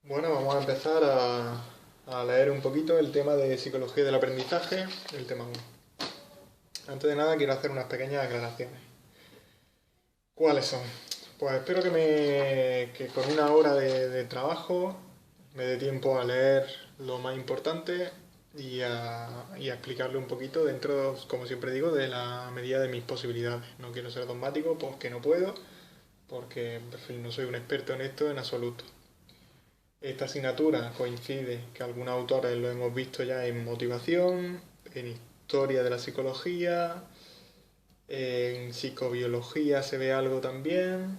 Bueno, vamos a empezar a leer un poquito el tema de psicología del aprendizaje, el tema uno. Antes de nada quiero hacer unas pequeñas aclaraciones. ¿Cuáles son? Pues espero que con una hora de trabajo me dé tiempo a leer lo más importante y a explicarlo un poquito dentro, como siempre digo, de la medida de mis posibilidades. No quiero ser dogmático porque no puedo, porque en fin, no soy un experto en esto en absoluto. Esta asignatura coincide que algunos autores lo hemos visto ya en motivación, en historia de la psicología, en psicobiología se ve algo también.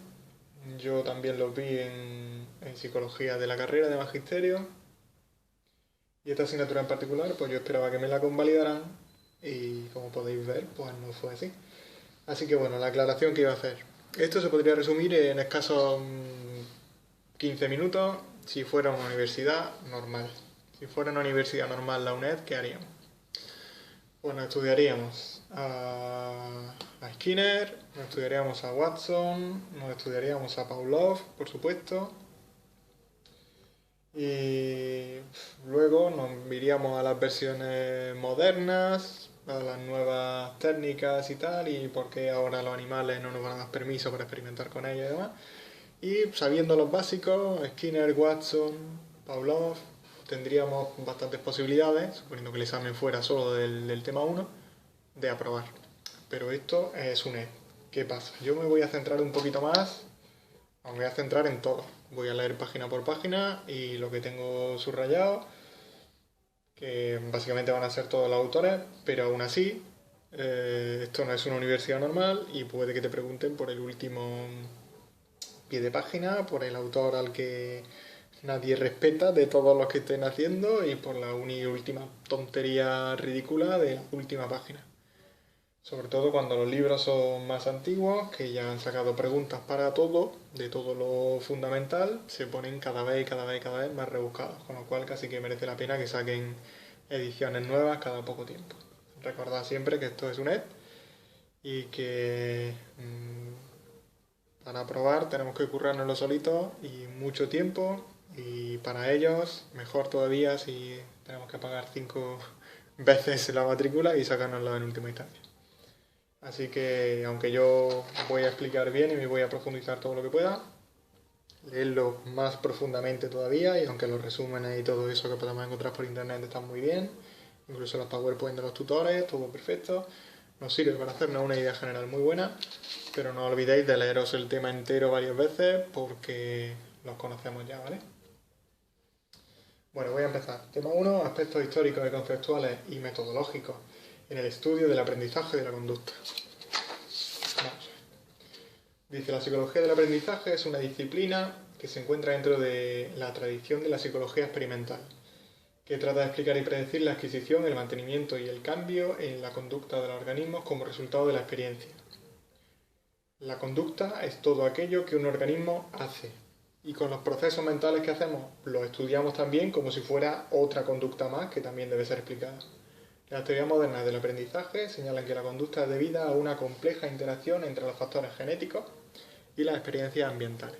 Yo también lo vi en psicología de la carrera de magisterio. Y esta asignatura en particular, pues yo esperaba que me la convalidaran y como podéis ver, pues no fue así. Así que bueno, la aclaración que iba a hacer. Esto se podría resumir en escasos 15 minutos si fuera una universidad normal. Si fuera una universidad normal la UNED, ¿qué haríamos? Bueno, estudiaríamos a Skinner, nos estudiaríamos a Watson, nos estudiaríamos a Pavlov, por supuesto, y luego nos iríamos a las versiones modernas, a las nuevas técnicas y tal, y por qué ahora los animales no nos van a dar permiso para experimentar con ellos y demás. Y sabiendo los básicos, Skinner, Watson, Pavlov, tendríamos bastantes posibilidades, suponiendo que el examen fuera solo del tema uno, de aprobar. Pero esto es un E. ¿Qué pasa? Yo me voy a centrar un poquito más, me voy a centrar en todo. Voy a leer página por página y lo que tengo subrayado, que básicamente van a ser todos los autores, pero aún así, esto no es una universidad normal y puede que te pregunten por el último pie de página, por el autor al que nadie respeta de todos los que estén haciendo y por la última tontería ridícula de la última página. Sobre todo cuando los libros son más antiguos, que ya han sacado preguntas para todo, de todo lo fundamental, se ponen cada vez más rebuscados, con lo cual casi que merece la pena que saquen ediciones nuevas cada poco tiempo. Recordad siempre que esto es un ED y que para probar tenemos que currárnoslo solitos y mucho tiempo, y para ellos mejor todavía si tenemos que pagar 5 veces la matrícula y sacárnoslo en última instancia. Así que aunque yo voy a explicar bien y me voy a profundizar todo lo que pueda, leerlo más profundamente todavía, y aunque los resúmenes y todo eso que podemos encontrar por internet están muy bien, incluso los PowerPoint de los tutores, todo perfecto, nos sirve para hacernos una idea general muy buena, pero no olvidéis de leeros el tema entero varias veces porque los conocemos ya, ¿vale? Bueno, voy a empezar. Tema uno: aspectos históricos y conceptuales y metodológicos en el estudio del aprendizaje de la conducta. Vamos. Dice, la psicología del aprendizaje es una disciplina que se encuentra dentro de la tradición de la psicología experimental, que trata de explicar y predecir la adquisición, el mantenimiento y el cambio en la conducta de los organismos como resultado de la experiencia. La conducta es todo aquello que un organismo hace, y con los procesos mentales que hacemos los estudiamos también como si fuera otra conducta más que también debe ser explicada. Las teorías modernas del aprendizaje señalan que la conducta es debida a una compleja interacción entre los factores genéticos y las experiencias ambientales.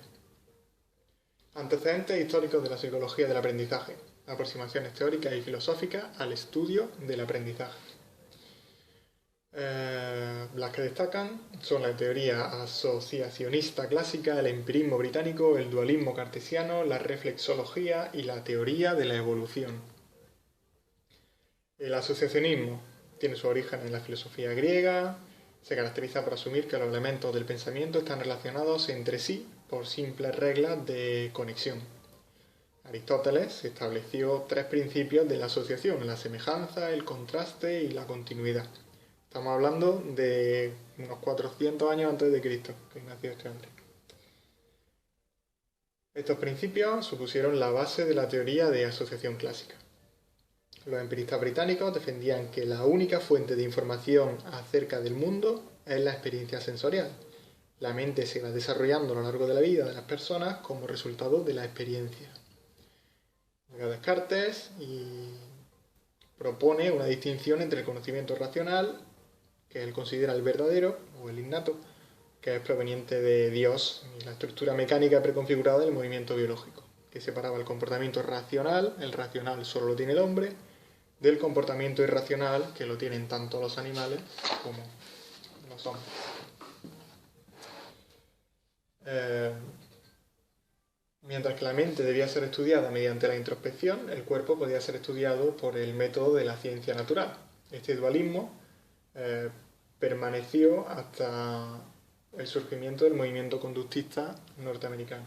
Antecedentes históricos de la psicología del aprendizaje. Aproximaciones teóricas y filosóficas al estudio del aprendizaje. Las que destacan son la teoría asociacionista clásica, el empirismo británico, el dualismo cartesiano, la reflexología y la teoría de la evolución. El asociacionismo tiene su origen en la filosofía griega, se caracteriza por asumir que los elementos del pensamiento están relacionados entre sí por simples reglas de conexión. Aristóteles estableció 3 principios de la asociación: la semejanza, el contraste y la continuidad. Estamos hablando de unos 400 años antes de Cristo, que nació este hombre. Estos principios supusieron la base de la teoría de asociación clásica. Los empiristas británicos defendían que la única fuente de información acerca del mundo es la experiencia sensorial. La mente se va desarrollando a lo largo de la vida de las personas como resultado de la experiencia. Descartes propone una distinción entre el conocimiento racional, que él considera el verdadero o el innato, que es proveniente de Dios y la estructura mecánica preconfigurada del movimiento biológico, que separaba el comportamiento racional, el racional solo lo tiene el hombre, del comportamiento irracional, que lo tienen tanto los animales como los hombres. Mientras que la mente debía ser estudiada mediante la introspección, el cuerpo podía ser estudiado por el método de la ciencia natural. Este dualismo permaneció hasta el surgimiento del movimiento conductista norteamericano,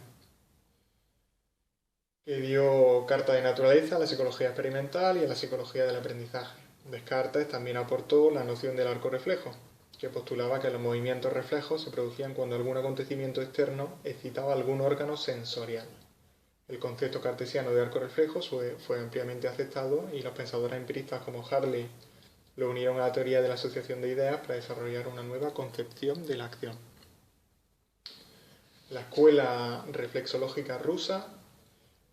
que dio carta de naturaleza a la psicología experimental y a la psicología del aprendizaje. Descartes también aportó la noción del arco reflejo, que postulaba que los movimientos reflejos se producían cuando algún acontecimiento externo excitaba algún órgano sensorial. El concepto cartesiano de arco reflejo fue ampliamente aceptado y los pensadores empiristas como Hartley lo unieron a la teoría de la asociación de ideas para desarrollar una nueva concepción de la acción. La escuela reflexológica rusa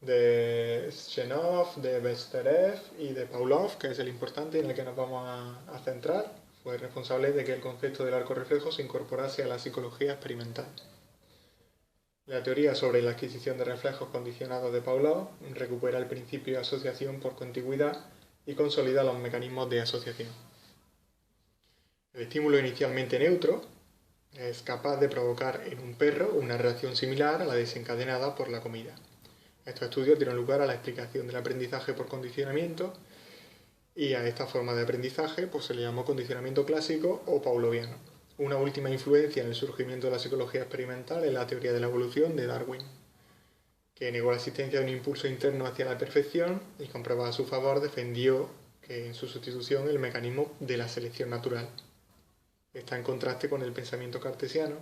de Shenov, de Besterev y de Pavlov, que es el importante en el que nos vamos a centrar, fue responsable de que el concepto del arco reflejo se incorporase a la psicología experimental. La teoría sobre la adquisición de reflejos condicionados de Pavlov recupera el principio de asociación por contigüidad y consolida los mecanismos de asociación. El estímulo inicialmente neutro es capaz de provocar en un perro una reacción similar a la desencadenada por la comida. Estos estudios dieron lugar a la explicación del aprendizaje por condicionamiento y a esta forma de aprendizaje se le llamó condicionamiento clásico o pavloviano. Una última influencia en el surgimiento de la psicología experimental es la teoría de la evolución de Darwin, que negó la existencia de un impulso interno hacia la perfección y con pruebas a su favor defendió que en su sustitución el mecanismo de la selección natural. Está en contraste con el pensamiento cartesiano.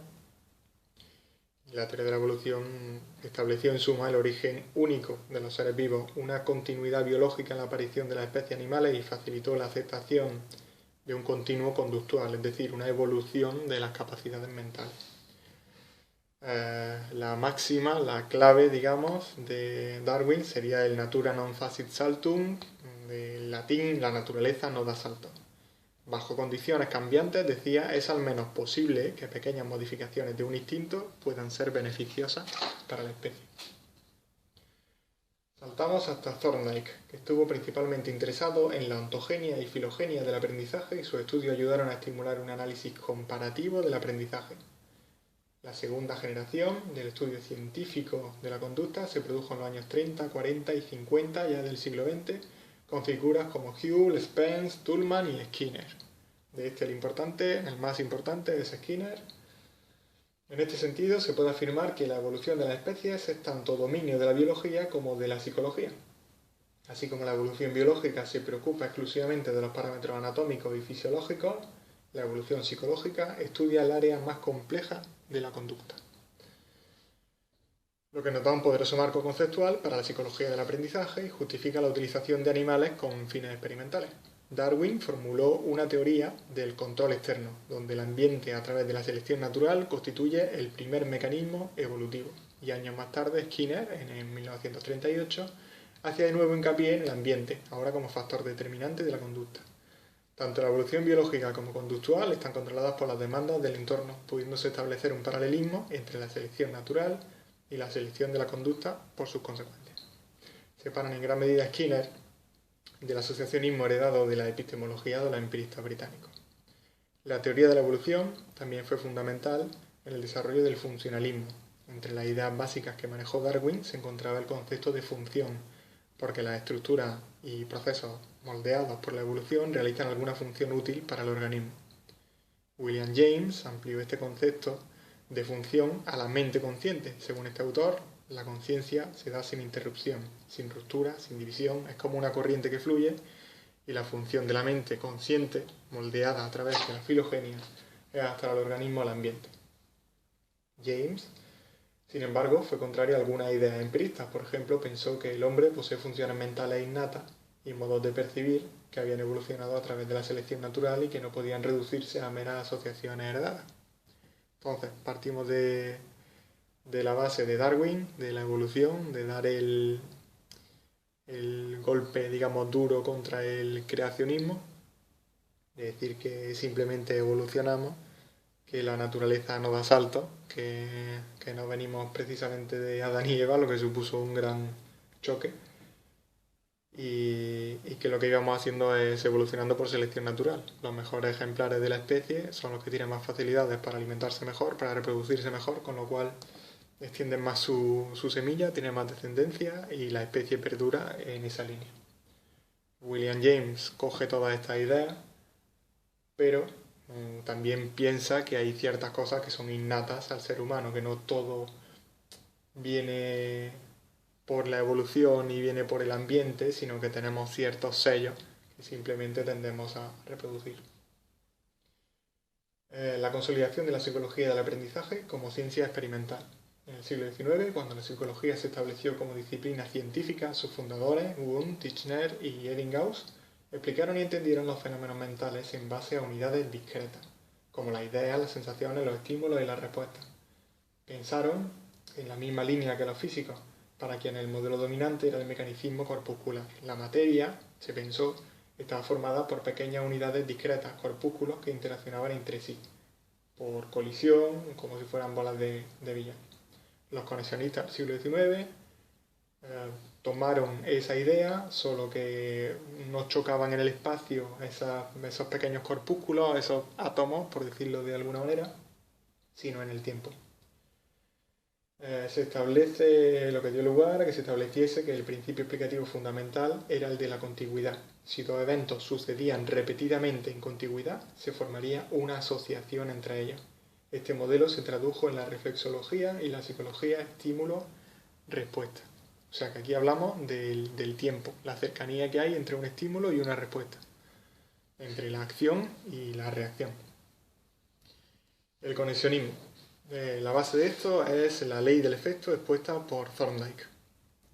La teoría de la evolución estableció en suma el origen único de los seres vivos, una continuidad biológica en la aparición de las especies animales y facilitó la aceptación de un continuo conductual, es decir, una evolución de las capacidades mentales. La máxima, la clave, digamos, de Darwin sería el natura non facit saltum, del latín, la naturaleza no da salto. Bajo condiciones cambiantes, decía, es al menos posible que pequeñas modificaciones de un instinto puedan ser beneficiosas para la especie. Saltamos hasta Thorndike, que estuvo principalmente interesado en la ontogenia y filogenia del aprendizaje y sus estudios ayudaron a estimular un análisis comparativo del aprendizaje. La segunda generación del estudio científico de la conducta se produjo en los años 30, 40 y 50 ya del siglo XX, con figuras como Whewell, Spence, Toulmin y Skinner. De este el más importante es Skinner. En este sentido se puede afirmar que la evolución de las especies es tanto dominio de la biología como de la psicología. Así como la evolución biológica se preocupa exclusivamente de los parámetros anatómicos y fisiológicos, la evolución psicológica estudia el área más compleja de la conducta. Lo que nos da un poderoso marco conceptual para la psicología del aprendizaje y justifica la utilización de animales con fines experimentales. Darwin formuló una teoría del control externo, donde el ambiente a través de la selección natural constituye el primer mecanismo evolutivo. Y años más tarde, Skinner, en 1938, hacía de nuevo hincapié en el ambiente, ahora como factor determinante de la conducta. Tanto la evolución biológica como conductual están controladas por las demandas del entorno, pudiéndose establecer un paralelismo entre la selección natural y la selección de la conducta por sus consecuencias. Separan en gran medida Skinner del asociacionismo heredado de la epistemología de los empiristas británicos. La teoría de la evolución también fue fundamental en el desarrollo del funcionalismo. Entre las ideas básicas que manejó Darwin se encontraba el concepto de función, porque las estructuras y procesos moldeados por la evolución realizan alguna función útil para el organismo. William James amplió este concepto de función a la mente consciente. Según este autor, la conciencia se da sin interrupción, sin ruptura, sin división, es como una corriente que fluye y la función de la mente consciente, moldeada a través de la filogenia, es adaptar al organismo al ambiente. James, sin embargo, fue contrario a algunas ideas empiristas. Por ejemplo, pensó que el hombre posee funciones mentales innatas y modos de percibir que habían evolucionado a través de la selección natural y que no podían reducirse a meras asociaciones heredadas. Entonces, partimos de la base de Darwin, de la evolución, de dar el golpe, digamos, duro contra el creacionismo, de decir que simplemente evolucionamos, que la naturaleza no da saltos, que no venimos precisamente de Adán y Eva, lo que supuso un gran choque y que lo que íbamos haciendo es evolucionando por selección natural. Los mejores ejemplares de la especie son los que tienen más facilidades para alimentarse mejor, para reproducirse mejor, con lo cual extienden más su semilla, tienen más descendencia y la especie perdura en esa línea. William James coge todas estas ideas, pero también piensa que hay ciertas cosas que son innatas al ser humano, que no todo viene por la evolución y viene por el ambiente, sino que tenemos ciertos sellos que simplemente tendemos a reproducir. La consolidación de la psicología del aprendizaje como ciencia experimental. En el siglo XIX, cuando la psicología se estableció como disciplina científica, sus fundadores, Wundt, Titchener y Ebbinghaus, explicaron y entendieron los fenómenos mentales en base a unidades discretas, como las ideas, las sensaciones, los estímulos y las respuestas. Pensaron en la misma línea que los físicos, para quienes el modelo dominante era el mecanicismo corpuscular. La materia, se pensó, estaba formada por pequeñas unidades discretas, corpúsculos que interaccionaban entre sí, por colisión, como si fueran bolas de billar. Los conexionistas del siglo XIX tomaron esa idea, solo que no chocaban en el espacio esos pequeños corpúsculos, esos átomos, por decirlo de alguna manera, sino en el tiempo. Se establece lo que dio lugar a que se estableciese que el principio explicativo fundamental era el de la contigüidad. Si dos eventos sucedían repetidamente en contigüidad, se formaría una asociación entre ellos. Este modelo se tradujo en la reflexología y la psicología estímulo-respuesta. O sea que aquí hablamos del tiempo, la cercanía que hay entre un estímulo y una respuesta, entre la acción y la reacción. El conexionismo. La base de esto es la ley del efecto expuesta por Thorndike.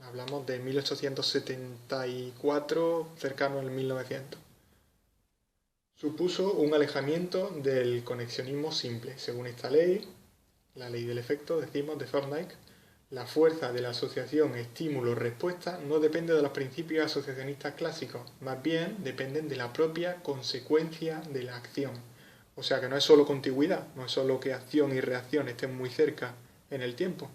Hablamos de 1874, cercano al 1900. Supuso un alejamiento del conexionismo simple. Según esta ley, la ley del efecto, decimos, de Thorndike, la fuerza de la asociación estímulo-respuesta no depende de los principios asociacionistas clásicos, más bien dependen de la propia consecuencia de la acción. O sea que no es solo contigüidad, no es solo que acción y reacción estén muy cerca en el tiempo,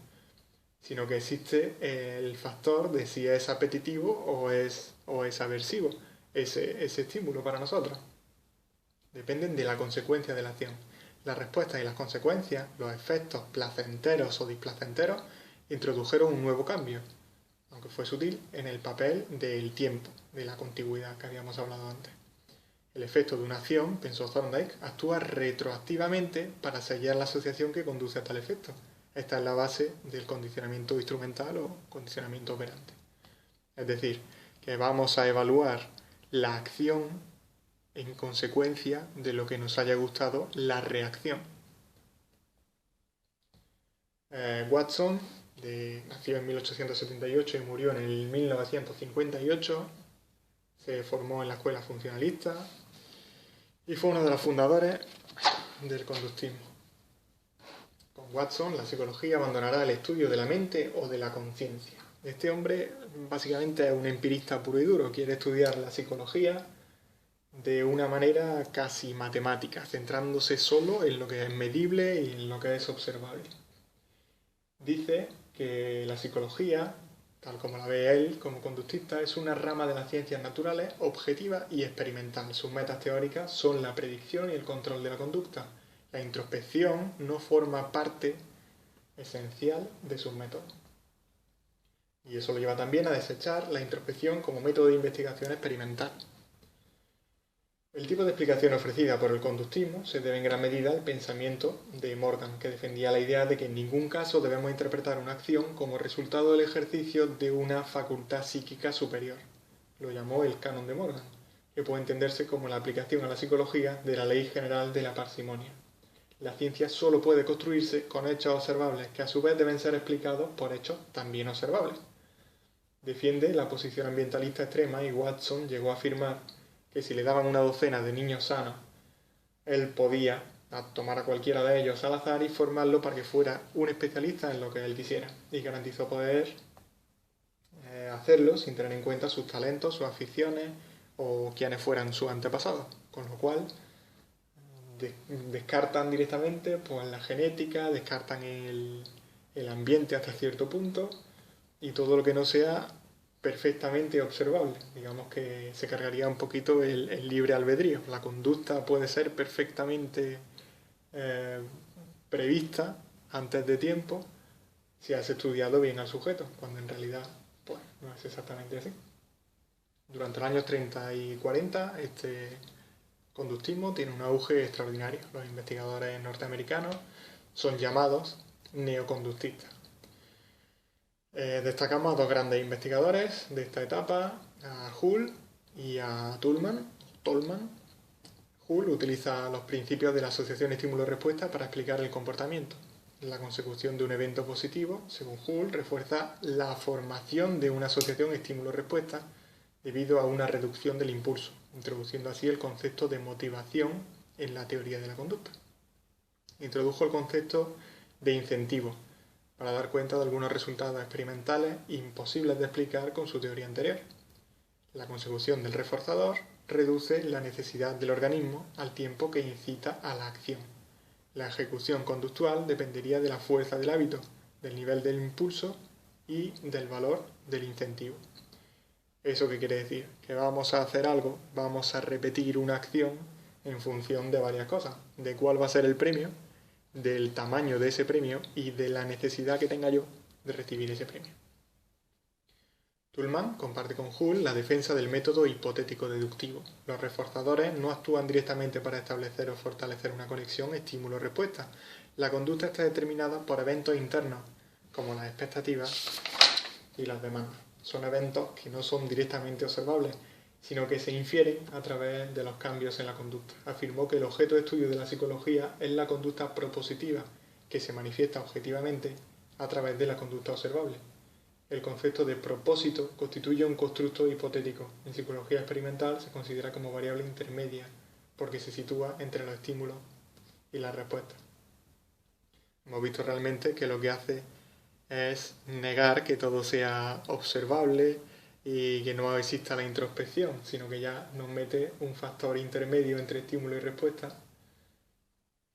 sino que existe el factor de si es apetitivo o es aversivo ese estímulo para nosotros. Dependen de la consecuencia de la acción. Las respuestas y las consecuencias, los efectos placenteros o displacenteros, introdujeron un nuevo cambio, aunque fue sutil, en el papel del tiempo, de la contigüidad que habíamos hablado antes. El efecto de una acción, pensó Thorndike, actúa retroactivamente para sellar la asociación que conduce a tal efecto. Esta es la base del condicionamiento instrumental o condicionamiento operante. Es decir, que vamos a evaluar la acción en consecuencia de lo que nos haya gustado la reacción. Watson nació en 1878 y murió en el 1958. Se formó en la escuela funcionalista y fue uno de los fundadores del conductismo. Con Watson, la psicología abandonará el estudio de la mente o de la conciencia. Este hombre básicamente es un empirista puro y duro, quiere estudiar la psicología de una manera casi matemática, centrándose solo en lo que es medible y en lo que es observable. Dice que la psicología, tal como la ve él como conductista, es una rama de las ciencias naturales objetiva y experimental. Sus metas teóricas son la predicción y el control de la conducta. La introspección no forma parte esencial de sus métodos. Y eso lo lleva también a desechar la introspección como método de investigación experimental. El tipo de explicación ofrecida por el conductismo se debe en gran medida al pensamiento de Morgan, que defendía la idea de que en ningún caso debemos interpretar una acción como resultado del ejercicio de una facultad psíquica superior. Lo llamó el canon de Morgan, que puede entenderse como la aplicación a la psicología de la ley general de la parsimonia. La ciencia solo puede construirse con hechos observables, que a su vez deben ser explicados por hechos también observables. Defiende la posición ambientalista extrema y Watson llegó a afirmar que si le daban una docena de niños sanos, él podía tomar a cualquiera de ellos al azar y formarlo para que fuera un especialista en lo que él quisiera, y garantizó poder hacerlo sin tener en cuenta sus talentos, sus aficiones o quienes fueran sus antepasados, con lo cual descartan directamente pues, la genética, descartan el ambiente hasta cierto punto y todo lo que no sea perfectamente observable. Digamos que se cargaría un poquito el libre albedrío. La conducta puede ser perfectamente eh, prevista antes de tiempo si has estudiado bien al sujeto, cuando en realidad pues, no es exactamente así. Durante los años 30 y 40 este conductismo tiene un auge extraordinario. Los investigadores norteamericanos son llamados neoconductistas. Destacamos a dos grandes investigadores de esta etapa, a Hull y a Tolman. Hull utiliza los principios de la asociación estímulo-respuesta para explicar el comportamiento. La consecución de un evento positivo, según Hull, refuerza la formación de una asociación estímulo-respuesta debido a una reducción del impulso, introduciendo así el concepto de motivación en la teoría de la conducta. Introdujo el concepto de incentivo para dar cuenta de algunos resultados experimentales imposibles de explicar con su teoría anterior. La consecución del reforzador reduce la necesidad del organismo al tiempo que incita a la acción. La ejecución conductual dependería de la fuerza del hábito, del nivel del impulso y del valor del incentivo. ¿Eso qué quiere decir? Que vamos a hacer algo, vamos a repetir una acción en función de varias cosas. De cuál va a ser el premio, del tamaño de ese premio y de la necesidad que tenga yo de recibir ese premio. Tolman comparte con Hull la defensa del método hipotético deductivo. Los reforzadores no actúan directamente para establecer o fortalecer una conexión estímulo-respuesta. La conducta está determinada por eventos internos, como las expectativas y las demandas. Son eventos que no son directamente observables, sino que se infieren a través de los cambios en la conducta. Afirmó que el objeto de estudio de la psicología es la conducta propositiva, que se manifiesta objetivamente a través de la conducta observable. El concepto de propósito constituye un constructo hipotético. En psicología experimental se considera como variable intermedia, porque se sitúa entre los estímulos y las respuestas. Hemos visto realmente que lo que hace es negar que todo sea observable y que no exista la introspección, sino que ya nos mete un factor intermedio entre estímulo y respuesta,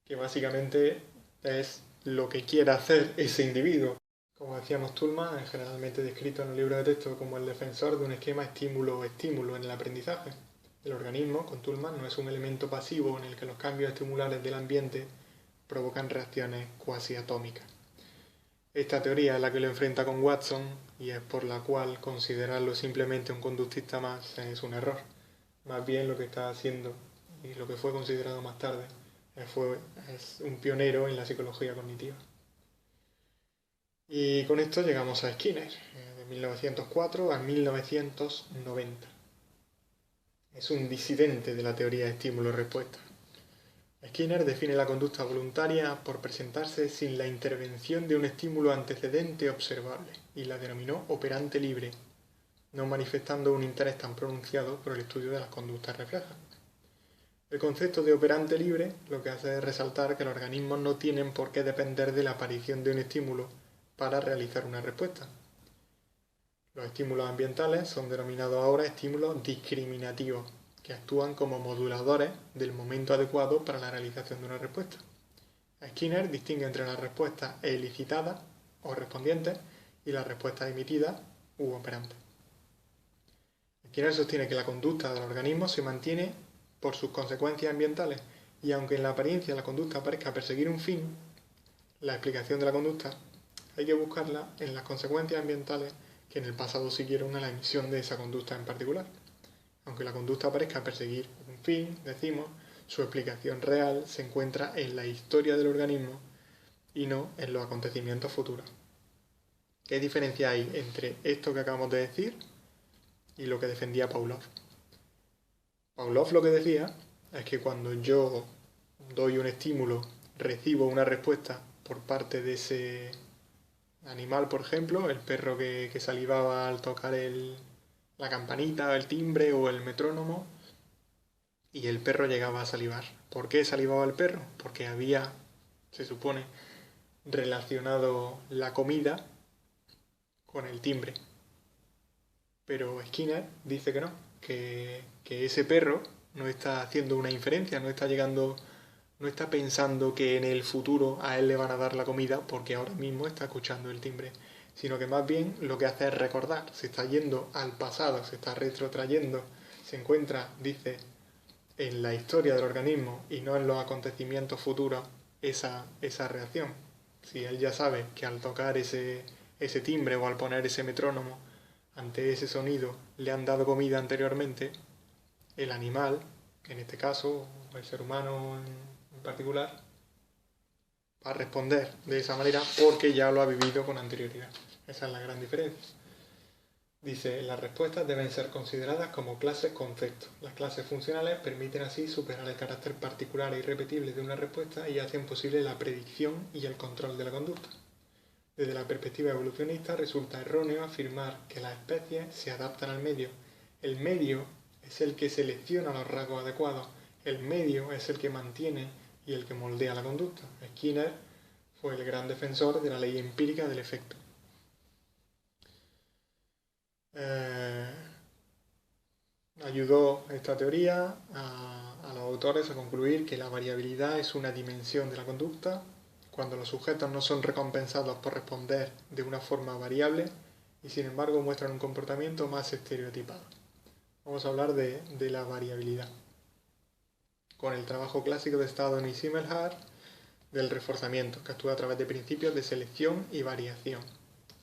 que básicamente es lo que quiere hacer ese individuo. Como decíamos, Tolman es generalmente descrito en el libro de texto como el defensor de un esquema estímulo-estímulo en el aprendizaje. El organismo, con Tolman, no es un elemento pasivo en el que los cambios estimulares del ambiente provocan reacciones cuasi atómicas. Esta teoría es la que lo enfrenta con Watson y es por la cual considerarlo simplemente un conductista más es un error. Más bien lo que está haciendo y lo que fue considerado más tarde es un pionero en la psicología cognitiva. Y con esto llegamos a Skinner, de 1904 a 1990. Es un disidente de la teoría de estímulo-respuesta. Skinner define la conducta voluntaria por presentarse sin la intervención de un estímulo antecedente observable y la denominó operante libre, no manifestando un interés tan pronunciado por el estudio de las conductas reflejas. El concepto de operante libre lo que hace es resaltar que los organismos no tienen por qué depender de la aparición de un estímulo para realizar una respuesta. Los estímulos ambientales son denominados ahora estímulos discriminativos, que actúan como moduladores del momento adecuado para la realización de una respuesta. Skinner distingue entre las respuestas elicitadas o respondientes y las respuestas emitidas u operantes. Skinner sostiene que la conducta del organismo se mantiene por sus consecuencias ambientales y aunque en la apariencia la conducta parezca perseguir un fin, la explicación de la conducta hay que buscarla en las consecuencias ambientales que en el pasado siguieron a la emisión de esa conducta en particular. Aunque la conducta parezca perseguir un fin, decimos, su explicación real se encuentra en la historia del organismo y no en los acontecimientos futuros. ¿Qué diferencia hay entre esto que acabamos de decir y lo que defendía Pavlov? Pavlov lo que decía es que cuando yo doy un estímulo, recibo una respuesta por parte de ese animal, por ejemplo, el perro que salivaba al tocar la campanita, el timbre o el metrónomo, y el perro llegaba a salivar. ¿Por qué salivaba el perro? Porque había, se supone, relacionado la comida con el timbre. Pero Skinner dice que no, que ese perro no está haciendo una inferencia, no está pensando que en el futuro a él le van a dar la comida porque ahora mismo está escuchando el timbre. sino que más bien lo que hace es recordar, se está yendo al pasado, se está retrotrayendo, se encuentra, dice, en la historia del organismo y no en los acontecimientos futuros esa reacción. Si él ya sabe que al tocar ese timbre o al poner ese metrónomo ante ese sonido le han dado comida anteriormente, el animal, en este caso, o el ser humano en particular, va a responder de esa manera porque ya lo ha vivido con anterioridad. Esa es la gran diferencia. Dice, las respuestas deben ser consideradas como clases-conceptos. Las clases funcionales permiten así superar el carácter particular e irrepetible de una respuesta y hacen posible la predicción y el control de la conducta. Desde la perspectiva evolucionista resulta erróneo afirmar que las especies se adaptan al medio. El medio es el que selecciona los rasgos adecuados. El medio es el que mantiene y el que moldea la conducta. Skinner fue el gran defensor de la ley empírica del efecto. Ayudó esta teoría a los autores a concluir que la variabilidad es una dimensión de la conducta cuando los sujetos no son recompensados por responder de una forma variable y sin embargo muestran un comportamiento más estereotipado. Vamos a hablar de la variabilidad. Con el trabajo clásico de Staudton y Simmelhardt del reforzamiento, que actúa a través de principios de selección y variación.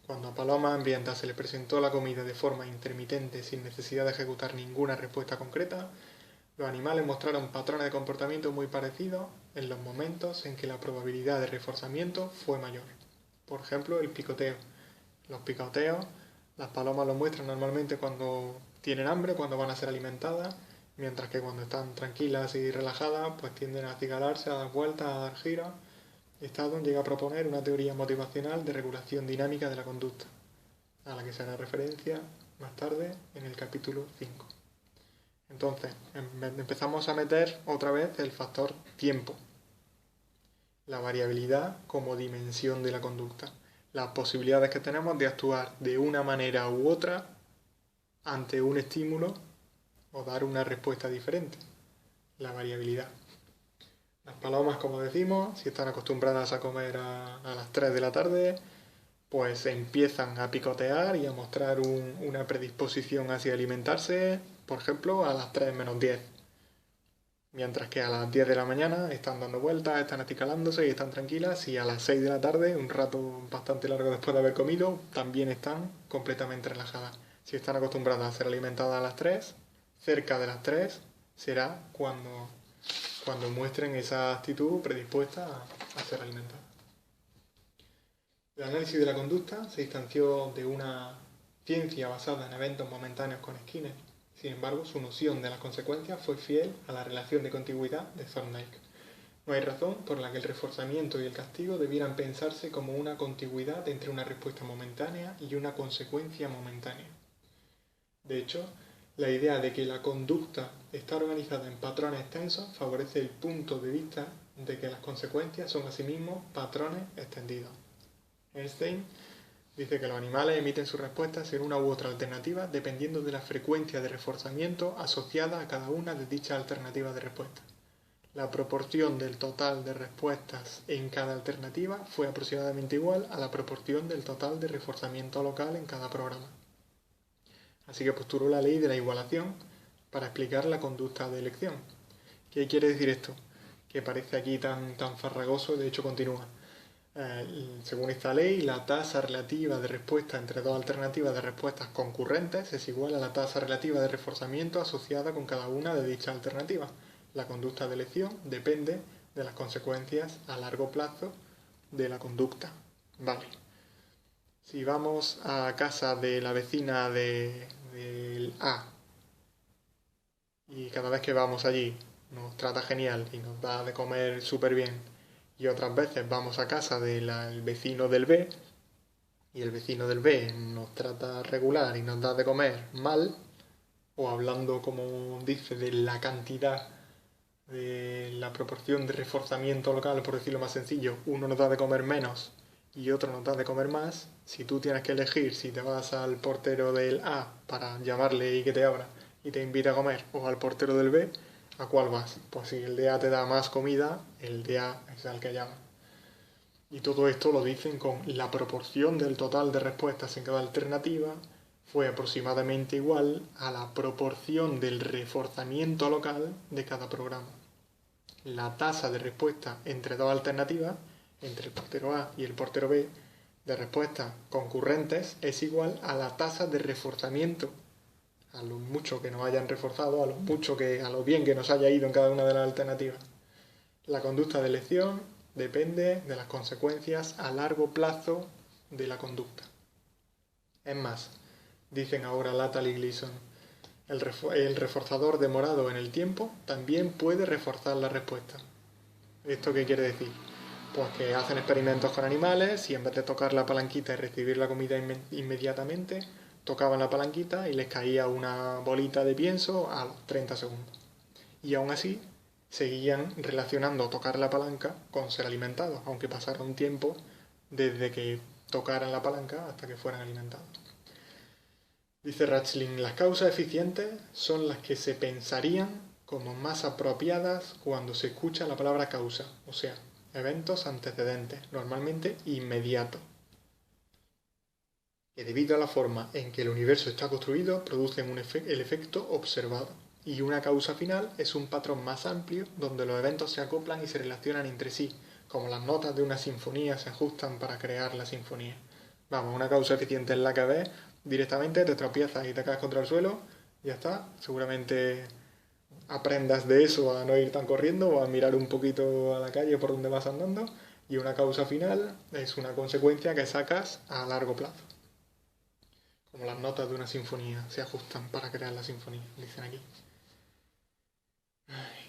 Cuando a palomas hambrientas se les presentó la comida de forma intermitente sin necesidad de ejecutar ninguna respuesta concreta, los animales mostraron patrones de comportamiento muy parecidos en los momentos en que la probabilidad de reforzamiento fue mayor. Por ejemplo, el picoteo. Los picoteos, las palomas los muestran normalmente cuando tienen hambre, cuando van a ser alimentadas, mientras que cuando están tranquilas y relajadas, pues tienden a acicalarse, a dar vueltas, a dar giros. Staudton llega a proponer una teoría motivacional de regulación dinámica de la conducta, a la que se hará referencia más tarde en el capítulo 5. Entonces, empezamos a meter otra vez el factor tiempo, la variabilidad como dimensión de la conducta, las posibilidades que tenemos de actuar de una manera u otra ante un estímulo o dar una respuesta diferente, la variabilidad. Las palomas, como decimos, si están acostumbradas a comer a las 3 de la tarde, pues empiezan a picotear y a mostrar una predisposición hacia alimentarse, por ejemplo, a las 3 menos 10. Mientras que a las 10 de la mañana están dando vueltas, están acicalándose y están tranquilas, y a las 6 de la tarde, un rato bastante largo después de haber comido, también están completamente relajadas. Si están acostumbradas a ser alimentadas a las 3, cerca de las 3 será cuando muestren esa actitud predispuesta a ser alimentada. El análisis de la conducta se distanció de una ciencia basada en eventos momentáneos con Skinner. Sin embargo, su noción de las consecuencias fue fiel a la relación de continuidad de Thorndike. No hay razón por la que el reforzamiento y el castigo debieran pensarse como una continuidad entre una respuesta momentánea y una consecuencia momentánea. De hecho, la idea de que la conducta está organizada en patrones extensos favorece el punto de vista de que las consecuencias son asimismo patrones extendidos. Einstein dice que los animales emiten sus respuestas en una u otra alternativa dependiendo de la frecuencia de reforzamiento asociada a cada una de dichas alternativas de respuesta. La proporción del total de respuestas en cada alternativa fue aproximadamente igual a la proporción del total de reforzamiento local en cada programa. Así que postuló la ley de la igualación para explicar la conducta de elección. ¿Qué quiere decir esto? Que parece aquí tan farragoso, de hecho continúa. Según esta ley, la tasa relativa de respuesta entre dos alternativas de respuestas concurrentes es igual a la tasa relativa de reforzamiento asociada con cada una de dichas alternativas. La conducta de elección depende de las consecuencias a largo plazo de la conducta. Vale. Si vamos a casa de la vecina del A y cada vez que vamos allí nos trata genial y nos da de comer súper bien, y otras veces vamos a casa del vecino del B y el vecino del B nos trata regular y nos da de comer mal, o hablando como dice de la cantidad, de la proporción de reforzamiento local, por decirlo más sencillo, uno nos da de comer menos y otro nos da de comer más, si tú tienes que elegir si te vas al portero del A para llamarle y que te abra y te invita a comer, o al portero del B, ¿a cuál vas? Pues si el de A te da más comida, el de A es al que llama. Y todo esto lo dicen con la proporción del total de respuestas en cada alternativa fue aproximadamente igual a la proporción del reforzamiento local de cada programa. La tasa de respuesta entre dos alternativas, entre el portero A y el portero B, de respuestas concurrentes es igual a la tasa de reforzamiento, a lo mucho que nos hayan reforzado, a lo bien que nos haya ido en cada una de las alternativas. La conducta de elección depende de las consecuencias a largo plazo de la conducta. Es más, dicen ahora Latal y Gleason, el reforzador demorado en el tiempo también puede reforzar la respuesta. ¿Esto qué quiere decir? Pues que hacen experimentos con animales y en vez de tocar la palanquita y recibir la comida inmediatamente, tocaban la palanquita y les caía una bolita de pienso a los 30 segundos. Y aún así seguían relacionando tocar la palanca con ser alimentados, aunque pasara un tiempo desde que tocaran la palanca hasta que fueran alimentados. Dice Rachling, las causas eficientes son las que se pensarían como más apropiadas cuando se escucha la palabra causa, o sea, eventos antecedentes, normalmente inmediatos, que debido a la forma en que el universo está construido producen el efecto observado. Y una causa final es un patrón más amplio donde los eventos se acoplan y se relacionan entre sí, como las notas de una sinfonía se ajustan para crear la sinfonía. Vamos, una causa eficiente es la que ves directamente, te tropiezas y te caes contra el suelo, y ya está. Seguramente aprendas de eso a no ir tan corriendo o a mirar un poquito a la calle por donde vas andando, y una causa final es una consecuencia que sacas a largo plazo. Como las notas de una sinfonía se ajustan para crear la sinfonía, dicen aquí.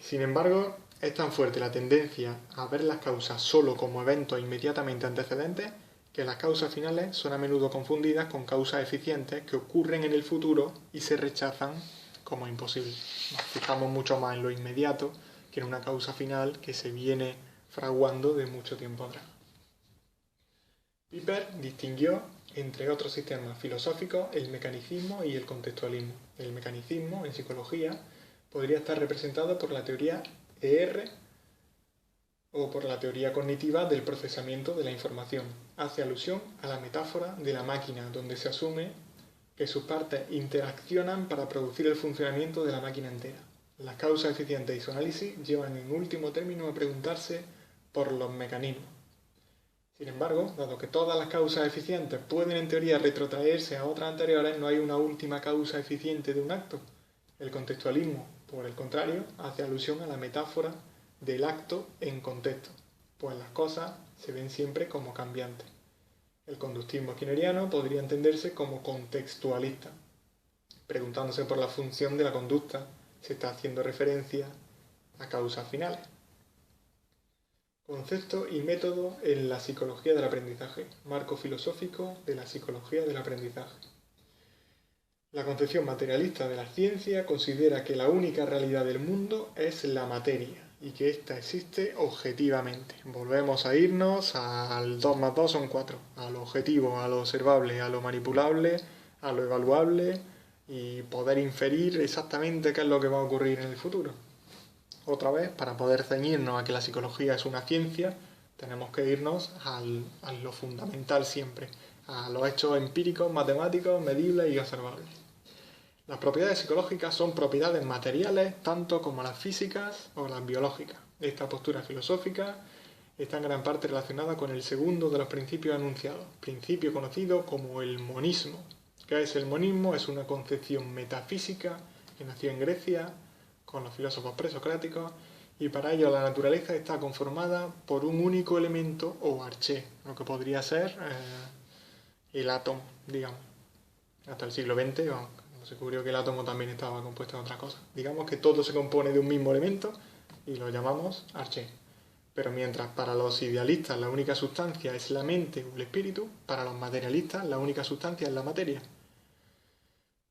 Sin embargo, es tan fuerte la tendencia a ver las causas solo como eventos inmediatamente antecedentes que las causas finales son a menudo confundidas con causas eficientes que ocurren en el futuro y se rechazan como imposibles. Nos fijamos mucho más en lo inmediato que en una causa final que se viene fraguando de mucho tiempo atrás. Piper distinguió, entre otros sistemas filosóficos, el mecanicismo y el contextualismo. El mecanicismo, en psicología, podría estar representado por la teoría ER o por la teoría cognitiva del procesamiento de la información. Hace alusión a la metáfora de la máquina, donde se asume que sus partes interaccionan para producir el funcionamiento de la máquina entera. Las causas eficientes y su análisis llevan en último término a preguntarse por los mecanismos. Sin embargo, dado que todas las causas eficientes pueden en teoría retrotraerse a otras anteriores, no hay una última causa eficiente de un acto. El contextualismo, por el contrario, hace alusión a la metáfora del acto en contexto, pues las cosas se ven siempre como cambiantes. El conductismo skinneriano podría entenderse como contextualista. Preguntándose por la función de la conducta, se está haciendo referencia a causas finales. Concepto y método en la psicología del aprendizaje. Marco filosófico de la psicología del aprendizaje. La concepción materialista de la ciencia considera que la única realidad del mundo es la materia y que ésta existe objetivamente. Volvemos a irnos al 2 más 2 son 4, a lo objetivo, a lo observable, a lo manipulable, a lo evaluable y poder inferir exactamente qué es lo que va a ocurrir en el futuro. Otra vez, para poder ceñirnos a que la psicología es una ciencia, tenemos que irnos a lo fundamental siempre, a los hechos empíricos, matemáticos, medibles y observables. Las propiedades psicológicas son propiedades materiales tanto como las físicas o las biológicas. Esta postura filosófica está en gran parte relacionada con el segundo de los principios enunciados, principio conocido como el monismo. ¿Qué es el monismo? Es una concepción metafísica que nació en Grecia con los filósofos presocráticos y para ello la naturaleza está conformada por un único elemento o arché, lo que podría ser el átomo, digamos. Hasta el siglo XX se descubrió que el átomo también estaba compuesto de otras cosas. Digamos que todo se compone de un mismo elemento y lo llamamos arché. Pero mientras para los idealistas la única sustancia es la mente o el espíritu, para los materialistas la única sustancia es la materia.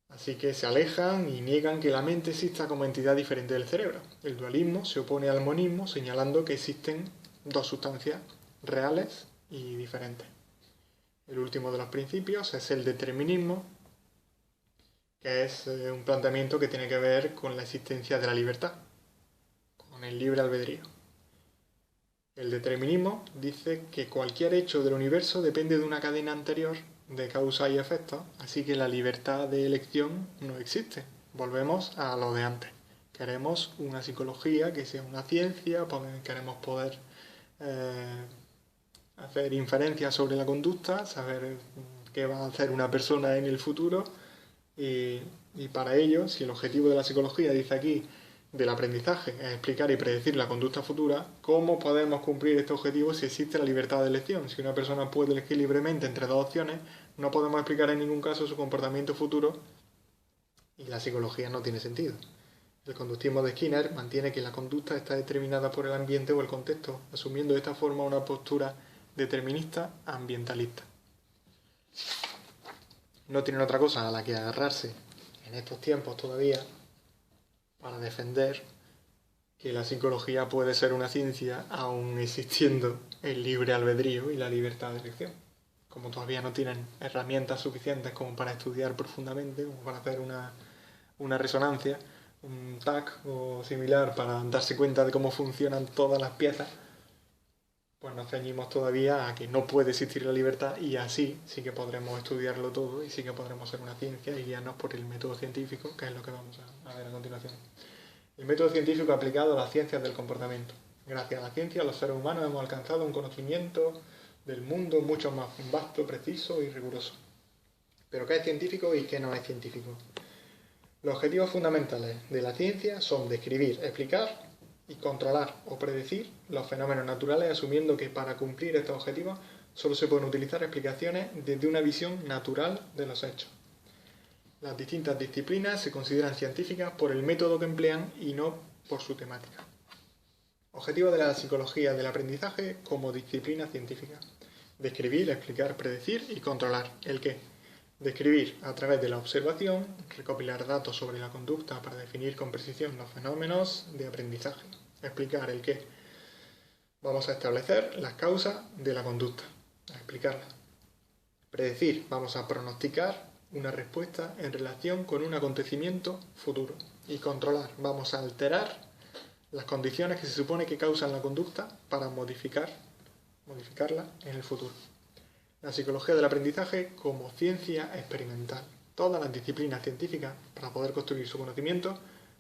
Así que se alejan y niegan que la mente exista como entidad diferente del cerebro. El dualismo se opone al monismo señalando que existen dos sustancias reales y diferentes. El último de los principios es el determinismo, que es un planteamiento que tiene que ver con la existencia de la libertad, con el libre albedrío. El determinismo dice que cualquier hecho del universo depende de una cadena anterior de causa y efecto, así que la libertad de elección no existe. Volvemos a lo de antes. Queremos una psicología que sea una ciencia, queremos poder hacer inferencias sobre la conducta, saber qué va a hacer una persona en el futuro y para ello, si el objetivo de la psicología, dice aquí, del aprendizaje es explicar y predecir la conducta futura, ¿cómo podemos cumplir este objetivo si existe la libertad de elección? Si una persona puede elegir libremente entre dos opciones, no podemos explicar en ningún caso su comportamiento futuro y la psicología no tiene sentido. El conductismo de Skinner mantiene que la conducta está determinada por el ambiente o el contexto, asumiendo de esta forma una postura determinista ambientalista. No tienen otra cosa a la que agarrarse en estos tiempos todavía para defender que la psicología puede ser una ciencia aún existiendo el libre albedrío y la libertad de elección. Como todavía no tienen herramientas suficientes como para estudiar profundamente, como para hacer una resonancia, un TAC o similar para darse cuenta de cómo funcionan todas las piezas, pues nos ceñimos todavía a que no puede existir la libertad y así sí que podremos estudiarlo todo y sí que podremos ser una ciencia y guiarnos por el método científico, que es lo que vamos a ver a continuación. El método científico aplicado a las ciencias del comportamiento. Gracias a la ciencia, los seres humanos hemos alcanzado un conocimiento del mundo mucho más vasto, preciso y riguroso. ¿Pero qué es científico y qué no es científico? Los objetivos fundamentales de la ciencia son describir, explicar y controlar o predecir los fenómenos naturales, asumiendo que para cumplir estos objetivos solo se pueden utilizar explicaciones desde una visión natural de los hechos. Las distintas disciplinas se consideran científicas por el método que emplean y no por su temática. Objetivo de la psicología del aprendizaje como disciplina científica. Describir, explicar, predecir y controlar. ¿El qué? Describir a través de la observación, recopilar datos sobre la conducta para definir con precisión los fenómenos de aprendizaje. Explicar el qué. Vamos a establecer las causas de la conducta, a explicarlas. Predecir, vamos a pronosticar una respuesta en relación con un acontecimiento futuro. Y controlar, vamos a alterar las condiciones que se supone que causan la conducta para modificarla en el futuro. La psicología del aprendizaje como ciencia experimental. Todas las disciplinas científicas, para poder construir su conocimiento,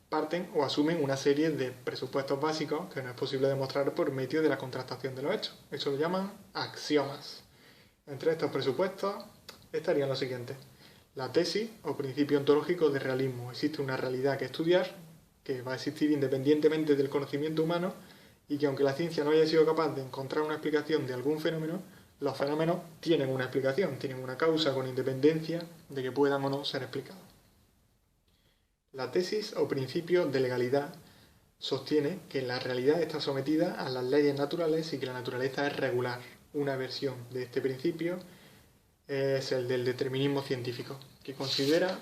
parten o asumen una serie de presupuestos básicos que no es posible demostrar por medio de la contrastación de los hechos. Eso lo llaman axiomas. Entre estos presupuestos estarían los siguientes. La tesis o principio ontológico de realismo. Existe una realidad que estudiar, que va a existir independientemente del conocimiento humano y que aunque la ciencia no haya sido capaz de encontrar una explicación de algún fenómeno, los fenómenos tienen una explicación, tienen una causa con independencia de que puedan o no ser explicados. La tesis o principio de legalidad sostiene que la realidad está sometida a las leyes naturales y que la naturaleza es regular. Una versión de este principio es el del determinismo científico, que considera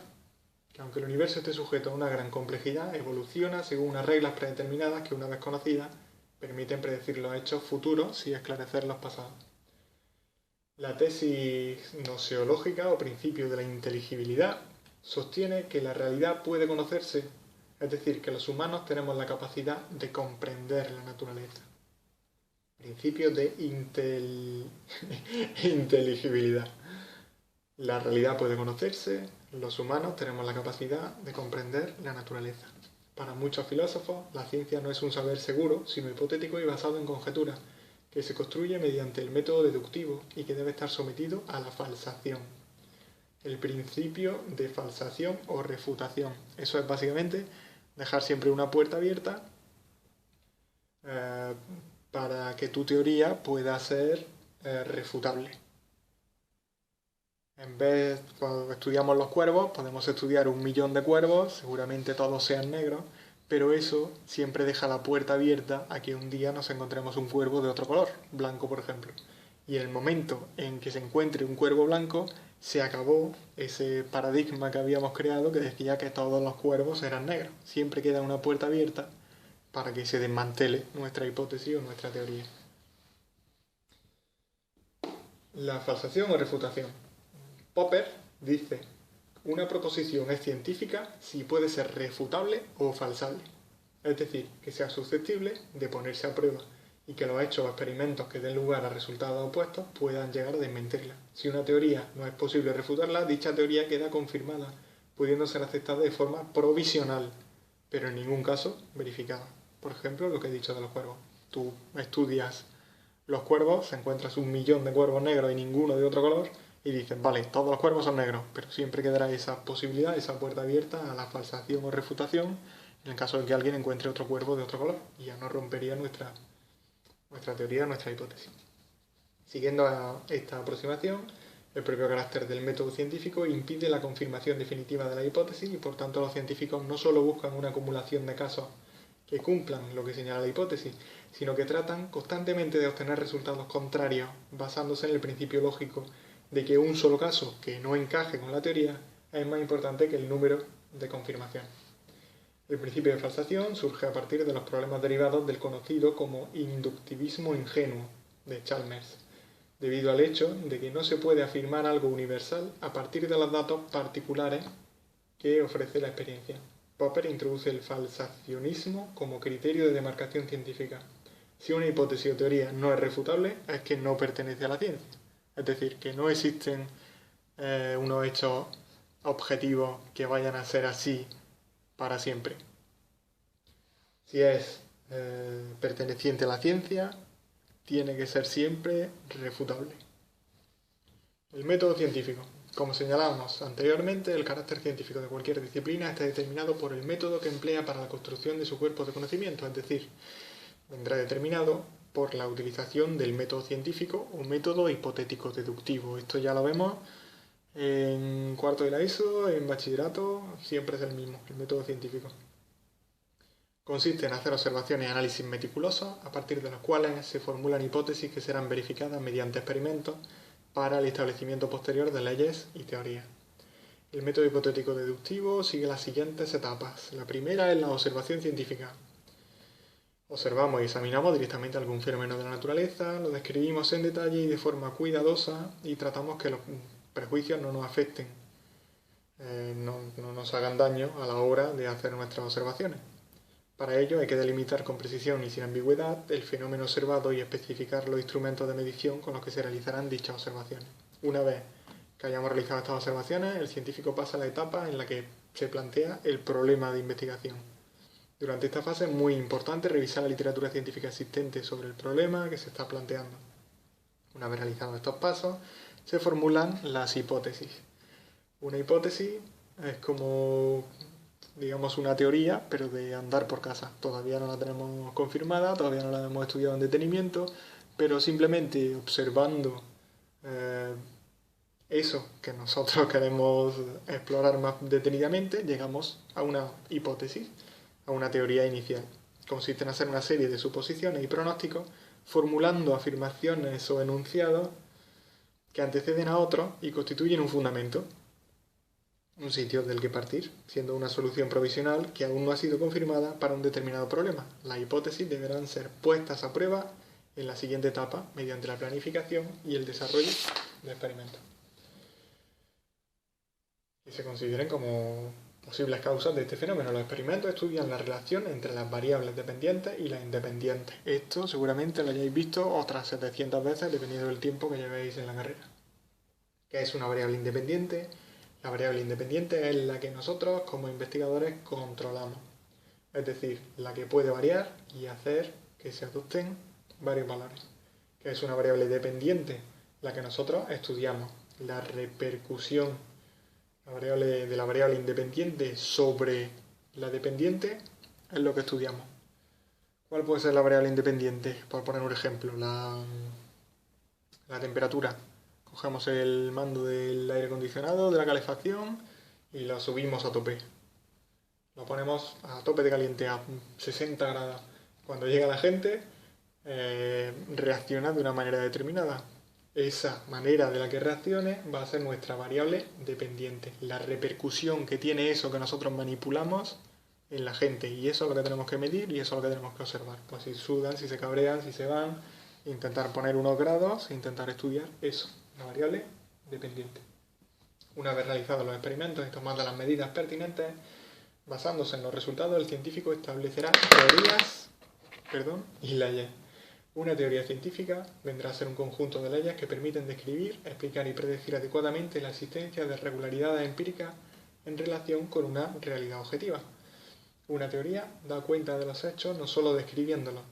que aunque el universo esté sujeto a una gran complejidad, evoluciona según unas reglas predeterminadas que, una vez conocidas, permiten predecir los hechos futuros y esclarecer los pasados. La tesis gnoseológica o principio de la inteligibilidad sostiene que la realidad puede conocerse, es decir, que los humanos tenemos la capacidad de comprender la naturaleza. Principio de inteligibilidad. La realidad puede conocerse, los humanos tenemos la capacidad de comprender la naturaleza. Para muchos filósofos, la ciencia no es un saber seguro, sino hipotético y basado en conjeturas, que se construye mediante el método deductivo y que debe estar sometido a la falsación. El principio de falsación o refutación. Eso es básicamente dejar siempre una puerta abierta para que tu teoría pueda ser refutable. En vez, cuando estudiamos los cuervos, podemos estudiar 1.000.000 de cuervos, seguramente todos sean negros, pero eso siempre deja la puerta abierta a que un día nos encontremos un cuervo de otro color, blanco por ejemplo. Y en el momento en que se encuentre un cuervo blanco, se acabó ese paradigma que habíamos creado que decía que todos los cuervos eran negros. Siempre queda una puerta abierta para que se desmantele nuestra hipótesis o nuestra teoría. La falsación o refutación. Popper dice: una proposición es científica si puede ser refutable o falsable, es decir, que sea susceptible de ponerse a prueba y que los hechos o experimentos que den lugar a resultados opuestos puedan llegar a desmentirla. Si una teoría no es posible refutarla, dicha teoría queda confirmada, pudiendo ser aceptada de forma provisional, pero en ningún caso verificada. Por ejemplo, lo que he dicho de los cuervos. Tú estudias los cuervos, encuentras 1.000.000 de cuervos negros y ninguno de otro color, y dices, vale, todos los cuervos son negros, pero siempre quedará esa posibilidad, esa puerta abierta a la falsación o refutación en el caso de que alguien encuentre otro cuervo de otro color, y ya no rompería nuestra teoría, nuestra hipótesis. Siguiendo a esta aproximación, el propio carácter del método científico impide la confirmación definitiva de la hipótesis y por tanto los científicos no solo buscan una acumulación de casos que cumplan lo que señala la hipótesis, sino que tratan constantemente de obtener resultados contrarios basándose en el principio lógico de que un solo caso que no encaje con la teoría es más importante que el número de confirmaciones. El principio de falsación surge a partir de los problemas derivados del conocido como inductivismo ingenuo de Chalmers, debido al hecho de que no se puede afirmar algo universal a partir de los datos particulares que ofrece la experiencia. Popper introduce el falsacionismo como criterio de demarcación científica. Si una hipótesis o teoría no es refutable, es que no pertenece a la ciencia. Es decir, que no existen unos hechos objetivos que vayan a ser así para siempre. Si es perteneciente a la ciencia, tiene que ser siempre refutable. El método científico. Como señalábamos anteriormente, el carácter científico de cualquier disciplina está determinado por el método que emplea para la construcción de su cuerpo de conocimiento, es decir, vendrá determinado por la utilización del método científico o método hipotético deductivo. Esto ya lo vemos en cuarto de la ESO, en bachillerato, siempre es el mismo, el método científico. Consiste en hacer observaciones y análisis meticulosos, a partir de los cuales se formulan hipótesis que serán verificadas mediante experimentos para el establecimiento posterior de leyes y teorías. El método hipotético deductivo sigue las siguientes etapas. La primera es la observación científica. Observamos y examinamos directamente algún fenómeno de la naturaleza, lo describimos en detalle y de forma cuidadosa y tratamos que los prejuicios no nos afecten, no nos hagan daño a la hora de hacer nuestras observaciones. Para ello hay que delimitar con precisión y sin ambigüedad el fenómeno observado y especificar los instrumentos de medición con los que se realizarán dichas observaciones. Una vez que hayamos realizado estas observaciones, el científico pasa a la etapa en la que se plantea el problema de investigación. Durante esta fase es muy importante revisar la literatura científica existente sobre el problema que se está planteando. Una vez realizados estos pasos, se formulan las hipótesis. Una hipótesis es como, digamos, una teoría, pero de andar por casa. Todavía no la tenemos confirmada, todavía no la hemos estudiado en detenimiento, pero simplemente observando eso que nosotros queremos explorar más detenidamente, llegamos a una hipótesis, a una teoría inicial. Consiste en hacer una serie de suposiciones y pronósticos, formulando afirmaciones o enunciados que anteceden a otros y constituyen un fundamento, un sitio del que partir, siendo una solución provisional que aún no ha sido confirmada para un determinado problema. Las hipótesis deberán ser puestas a prueba en la siguiente etapa mediante la planificación y el desarrollo de experimentos, y se consideren como posibles causas de este fenómeno. Los experimentos estudian la relación entre las variables dependientes y las independientes. Esto seguramente lo hayáis visto otras 700 veces dependiendo del tiempo que llevéis en la carrera. ¿Qué es una variable independiente? La variable independiente es la que nosotros como investigadores controlamos, es decir, la que puede variar y hacer que se adopten varios valores. ¿Qué es una variable dependiente? La que nosotros estudiamos, la repercusión de la variable independiente sobre la dependiente es lo que estudiamos. ¿Cuál puede ser la variable independiente? Por poner un ejemplo, la temperatura. Cogemos el mando del aire acondicionado, de la calefacción y lo subimos a tope. Lo ponemos a tope de caliente, a 60 grados. Cuando llega la gente, reacciona de una manera determinada. Esa manera de la que reaccione va a ser nuestra variable dependiente. La repercusión que tiene eso que nosotros manipulamos en la gente. Y eso es lo que tenemos que medir y eso es lo que tenemos que observar. Pues si sudan, si se cabrean, si se van, intentar poner unos grados e intentar estudiar eso, la variable dependiente. Una vez realizados los experimentos y tomadas las medidas pertinentes, basándose en los resultados, el científico establecerá teorías y leyes. Una teoría científica vendrá a ser un conjunto de leyes que permiten describir, explicar y predecir adecuadamente la existencia de regularidades empíricas en relación con una realidad objetiva. Una teoría da cuenta de los hechos no solo describiéndolos.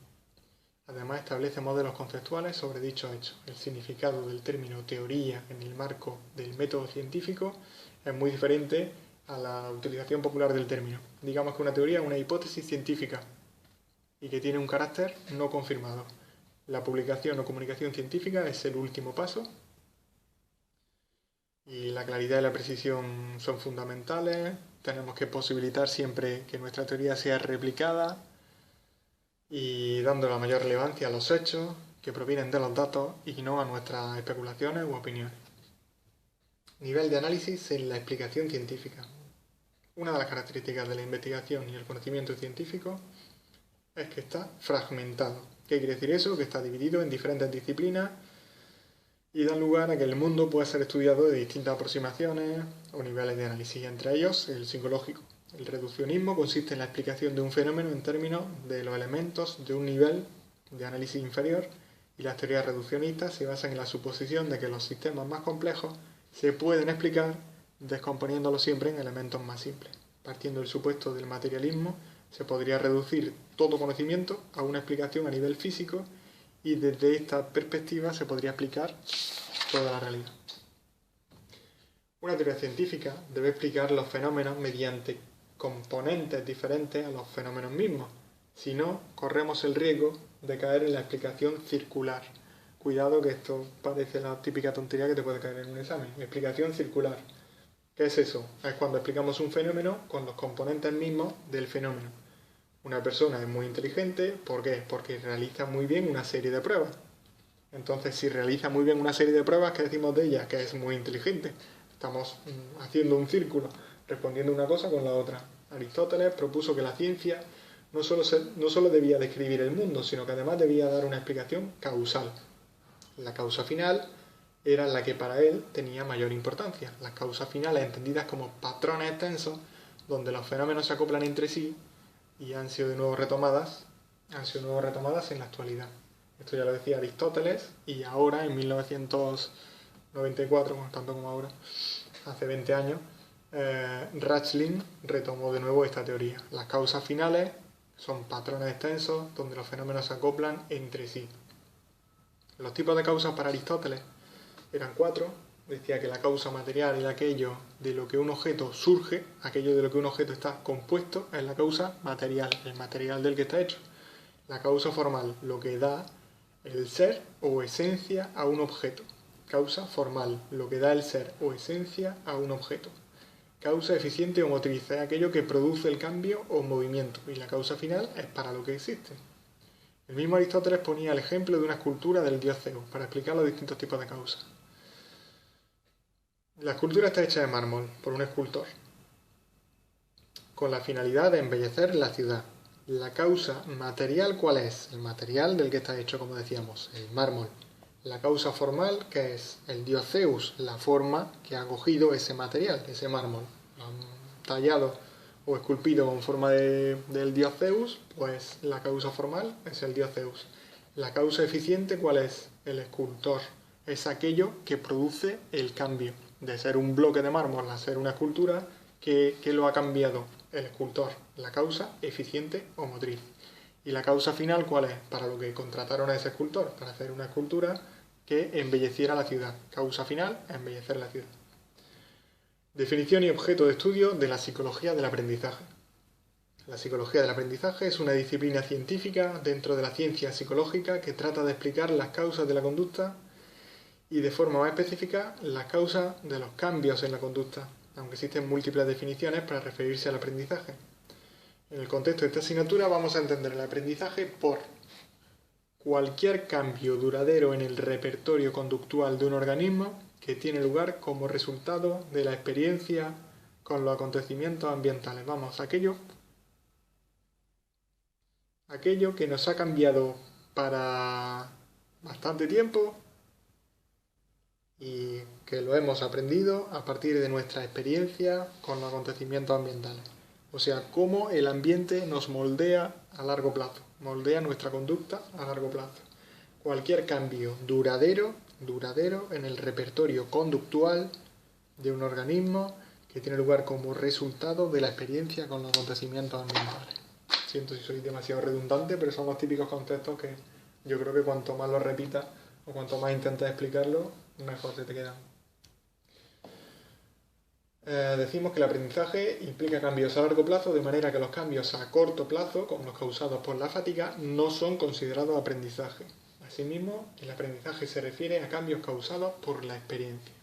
Además establece modelos conceptuales sobre dichos hechos. El significado del término teoría en el marco del método científico es muy diferente a la utilización popular del término. Digamos que una teoría es una hipótesis científica y que tiene un carácter no confirmado. La publicación o comunicación científica es el último paso y la claridad y la precisión son fundamentales. Tenemos que posibilitar siempre que nuestra teoría sea replicada y dando la mayor relevancia a los hechos que provienen de los datos y no a nuestras especulaciones u opiniones. Nivel de análisis en la explicación científica. Una de las características de la investigación y el conocimiento científico es que está fragmentado. ¿Qué quiere decir eso? Que está dividido en diferentes disciplinas y da lugar a que el mundo pueda ser estudiado de distintas aproximaciones o niveles de análisis, entre ellos el psicológico. El reduccionismo consiste en la explicación de un fenómeno en términos de los elementos de un nivel de análisis inferior, y las teorías reduccionistas se basan en la suposición de que los sistemas más complejos se pueden explicar descomponiéndolos siempre en elementos más simples. Partiendo del supuesto del materialismo, se podría reducir todo conocimiento a una explicación a nivel físico y desde esta perspectiva se podría explicar toda la realidad. Una teoría científica debe explicar los fenómenos mediante componentes diferentes a los fenómenos mismos. Si no, corremos el riesgo de caer en la explicación circular. Cuidado, que esto parece la típica tontería que te puede caer en un examen. Explicación circular. ¿Qué es eso? Es cuando explicamos un fenómeno con los componentes mismos del fenómeno. Una persona es muy inteligente, ¿por qué? Porque realiza muy bien una serie de pruebas. Entonces, si realiza muy bien una serie de pruebas, ¿qué decimos de ella? Que es muy inteligente. Estamos haciendo un círculo, respondiendo una cosa con la otra. Aristóteles propuso que la ciencia no solo debía describir el mundo, sino que además debía dar una explicación causal. La causa final era la que para él tenía mayor importancia. Las causas finales entendidas como patrones extensos, donde los fenómenos se acoplan entre sí y han sido de nuevo retomadas en la actualidad. Esto ya lo decía Aristóteles, y ahora, en 1994, tanto como ahora, hace 20 años, Rachlein retomó de nuevo esta teoría. Las causas finales son patrones extensos donde los fenómenos se acoplan entre sí. Los tipos de causas para Aristóteles eran 4. Decía que la causa material es aquello de lo que un objeto surge, aquello de lo que un objeto está compuesto, es la causa material, el material del que está hecho. La causa formal, lo que da el ser o esencia a un objeto. Causa formal, lo que da el ser o esencia a un objeto. Causa eficiente o motriz, es aquello que produce el cambio o movimiento, y la causa final es para lo que existe. El mismo Aristóteles ponía el ejemplo de una escultura del dios Zeus para explicar los distintos tipos de causas. La escultura está hecha de mármol por un escultor, con la finalidad de embellecer la ciudad. La causa material, ¿cuál es? El material del que está hecho, como decíamos, el mármol. La causa formal, que es el dios Zeus, la forma que ha cogido ese material, ese mármol. Lo han tallado o esculpido con forma del dios Zeus, pues la causa formal es el dios Zeus. La causa eficiente, ¿cuál es? El escultor. Es aquello que produce el cambio de ser un bloque de mármol a ser una escultura, que lo ha cambiado el escultor. La causa eficiente o motriz. ¿Y la causa final cuál es? Para lo que contrataron a ese escultor, para hacer una escultura que embelleciera la ciudad. Causa final, embellecer la ciudad. Definición y objeto de estudio de la psicología del aprendizaje. La psicología del aprendizaje es una disciplina científica dentro de la ciencia psicológica que trata de explicar las causas de la conducta y de forma más específica las causas de los cambios en la conducta, aunque existen múltiples definiciones para referirse al aprendizaje. En el contexto de esta asignatura vamos a entender el aprendizaje por cualquier cambio duradero en el repertorio conductual de un organismo que tiene lugar como resultado de la experiencia con los acontecimientos ambientales. Vamos, aquello que nos ha cambiado para bastante tiempo y que lo hemos aprendido a partir de nuestra experiencia con los acontecimientos ambientales. O sea, cómo el ambiente nos moldea a largo plazo, moldea nuestra conducta a largo plazo. cualquier cambio duradero en el repertorio conductual de un organismo que tiene lugar como resultado de la experiencia con los acontecimientos ambientales. Siento si soy demasiado redundante, pero son los típicos conceptos que yo creo que cuanto más los repitas o cuanto más intentes explicarlo, mejor se te quedan. Decimos que el aprendizaje implica cambios a largo plazo, de manera que los cambios a corto plazo, como los causados por la fatiga, no son considerados aprendizaje. Asimismo, el aprendizaje se refiere a cambios causados por la experiencia.